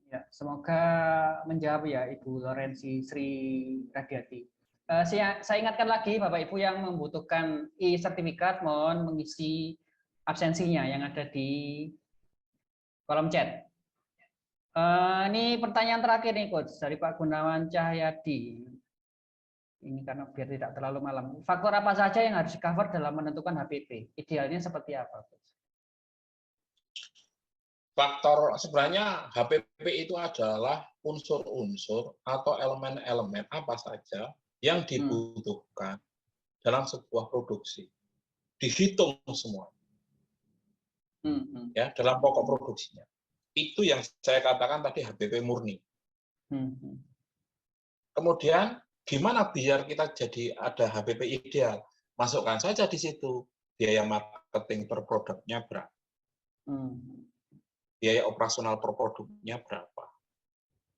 Speaker 4: Ya, semoga menjawab ya Ibu Lorenzi Sri Radiati. Saya ingatkan lagi Bapak Ibu yang membutuhkan e-sertifikat, mohon mengisi absensinya yang ada di kolom chat. Ini pertanyaan terakhir nih Coach dari Pak Gunawan Cahyadi. Ini karena biar tidak terlalu malam. Faktor apa saja yang harus di-cover dalam menentukan HPP? Idealnya seperti apa, Coach?
Speaker 5: Faktor sebenarnya HPP itu adalah unsur-unsur atau elemen-elemen apa saja yang dibutuhkan dalam sebuah produksi. Dihitung semua. Ya, dalam pokok produksinya. Itu yang saya katakan tadi HPP murni. Kemudian gimana biar kita jadi ada HPP ideal? Masukkan saja di situ biaya marketing per produknya berapa, biaya operasional per produknya berapa,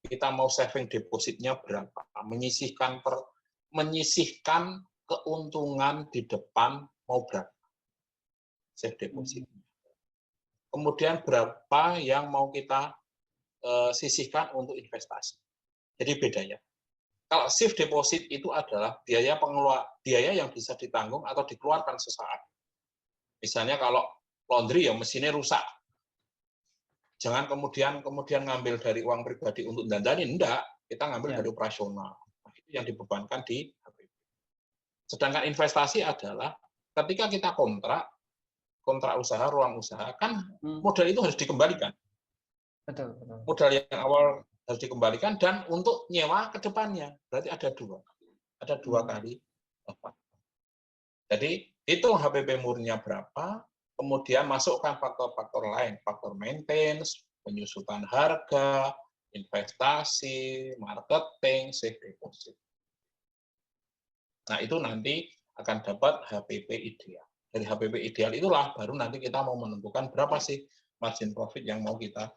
Speaker 5: kita mau saving depositnya berapa, menyisihkan keuntungan di depan mau berapa, save deposit. Kemudian berapa yang mau kita sisihkan untuk investasi. Jadi bedanya. Kalau safe deposit itu adalah biaya yang bisa ditanggung atau dikeluarkan sesaat. Misalnya kalau laundry ya mesinnya rusak. Jangan kemudian ngambil dari uang pribadi untuk dandani, enggak. Kita ngambil dari operasional. Nah, itu yang dibebankan di HPP. Sedangkan investasi adalah ketika kita kontrak usaha, ruang usaha, kan modal itu harus dikembalikan.
Speaker 4: Betul.
Speaker 5: Modal yang awal harus dikembalikan dan untuk nyewa ke depannya. Berarti ada dua kali. Jadi hitung HPP murninya berapa, kemudian masukkan faktor-faktor lain, faktor maintenance, penyusutan harga, investasi, marketing, safe deposit. Nah, itu nanti akan dapat HPP ideal. Dari HPP ideal itulah baru nanti kita mau menentukan berapa sih margin profit yang mau kita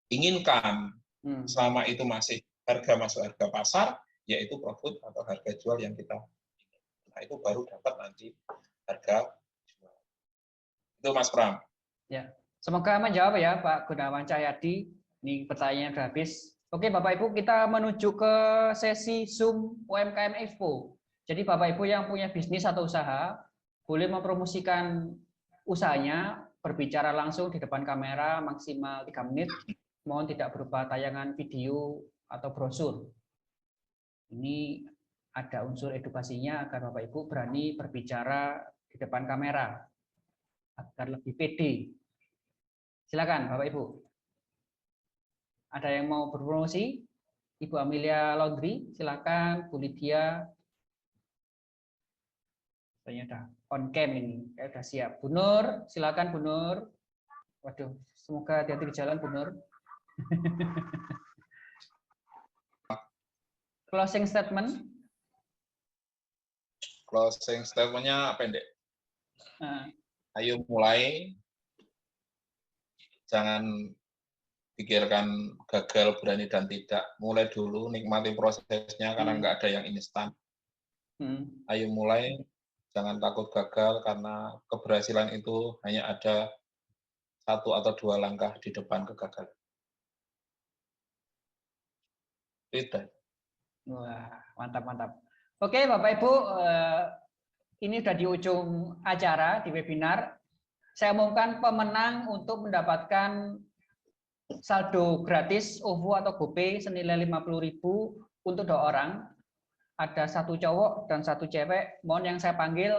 Speaker 5: inginkan. Selama itu masih masuk harga pasar, yaitu profit atau harga jual yang kita inginkan. Nah, itu baru dapat nanti harga jual. Itu Mas Pram. Ya,
Speaker 4: semoga menjawab ya Pak Gunawan Cahyadi. Ini pertanyaannya sudah habis. Oke Bapak Ibu, kita menuju ke sesi Zoom UMKM Expo. Jadi Bapak Ibu yang punya bisnis atau usaha, boleh mempromosikan usahanya, berbicara langsung di depan kamera maksimal 3 menit. Mohon tidak berupa tayangan video atau brosur. Ini ada unsur edukasinya agar Bapak Ibu berani berbicara di depan kamera agar lebih pede. Silakan Bapak Ibu. Ada yang mau berpromosi? Ibu Amelia Laundry, silakan. Bu Lydia. Saya udah on cam ini, saya udah siap. Bu Nur, silakan Bu Nur. Waduh, semoga hati-hati di jalan Bu Nur. Closing statement.
Speaker 5: Closing statement-nya pendek. Ayo mulai. Jangan pikirkan gagal, berani dan tidak. Mulai dulu, nikmati prosesnya karena nggak ada yang instan. Ayo mulai. Jangan takut gagal karena keberhasilan itu hanya ada 1 atau 2 langkah di depan kegagalan. Tidak.
Speaker 4: Wah, mantap. Oke, Bapak Ibu, ini sudah di ujung acara di webinar. Saya umumkan pemenang untuk mendapatkan saldo gratis OVO atau GoPay senilai 50.000 untuk 2 orang. Ada 1 cowok dan 1 cewek. Mohon yang saya panggil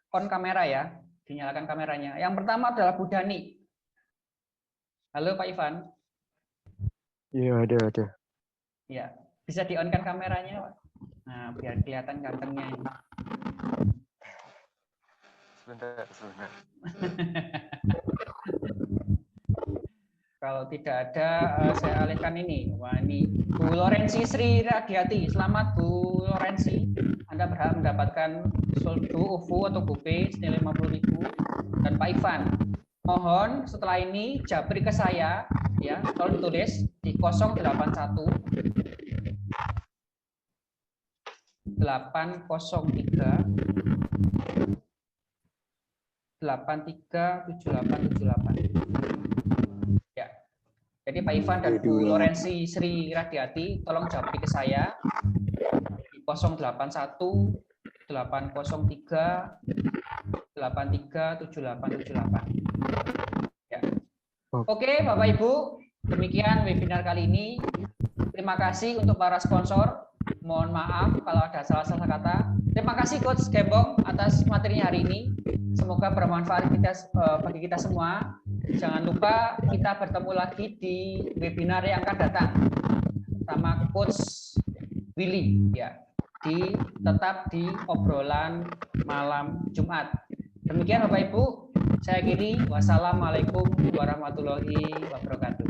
Speaker 4: on kamera ya, dinyalakan kameranya. Yang pertama adalah Bu Dani. Halo Pak Ivan.
Speaker 2: Iya, ada.
Speaker 4: Ya, Bisa di-on-kan kameranya, Pak? Nah, biar kelihatan gantengnya ini.
Speaker 3: Sebentar.
Speaker 4: Kalau tidak ada, saya alihkan ini. Wah, ini Bu Lorenzi Sri Radiati. Selamat Bu Lorenzi. Anda berhak mendapatkan saldo OVO atau GoPay senilai 50.000. Dan Pak Ivan, mohon setelah ini japri ke saya, ya, tolong ditulis di 081 803 837878. Ya. Jadi Pak Ivan dan Bu Lorenzi Sri Radiati, tolong japri ke saya di 081 803 837878. Ya. Oke, Bapak Ibu, demikian webinar kali ini. Terima kasih untuk para sponsor. Mohon maaf kalau ada salah-salah kata. Terima kasih Coach Gembong atas materinya hari ini. Semoga bermanfaat bagi kita semua. Jangan lupa kita bertemu lagi di webinar yang akan datang sama Coach Willy, ya, tetap di obrolan malam Jumat. Demikian Bapak Ibu, saya akhiri. Wassalamualaikum warahmatullahi wabarakatuh.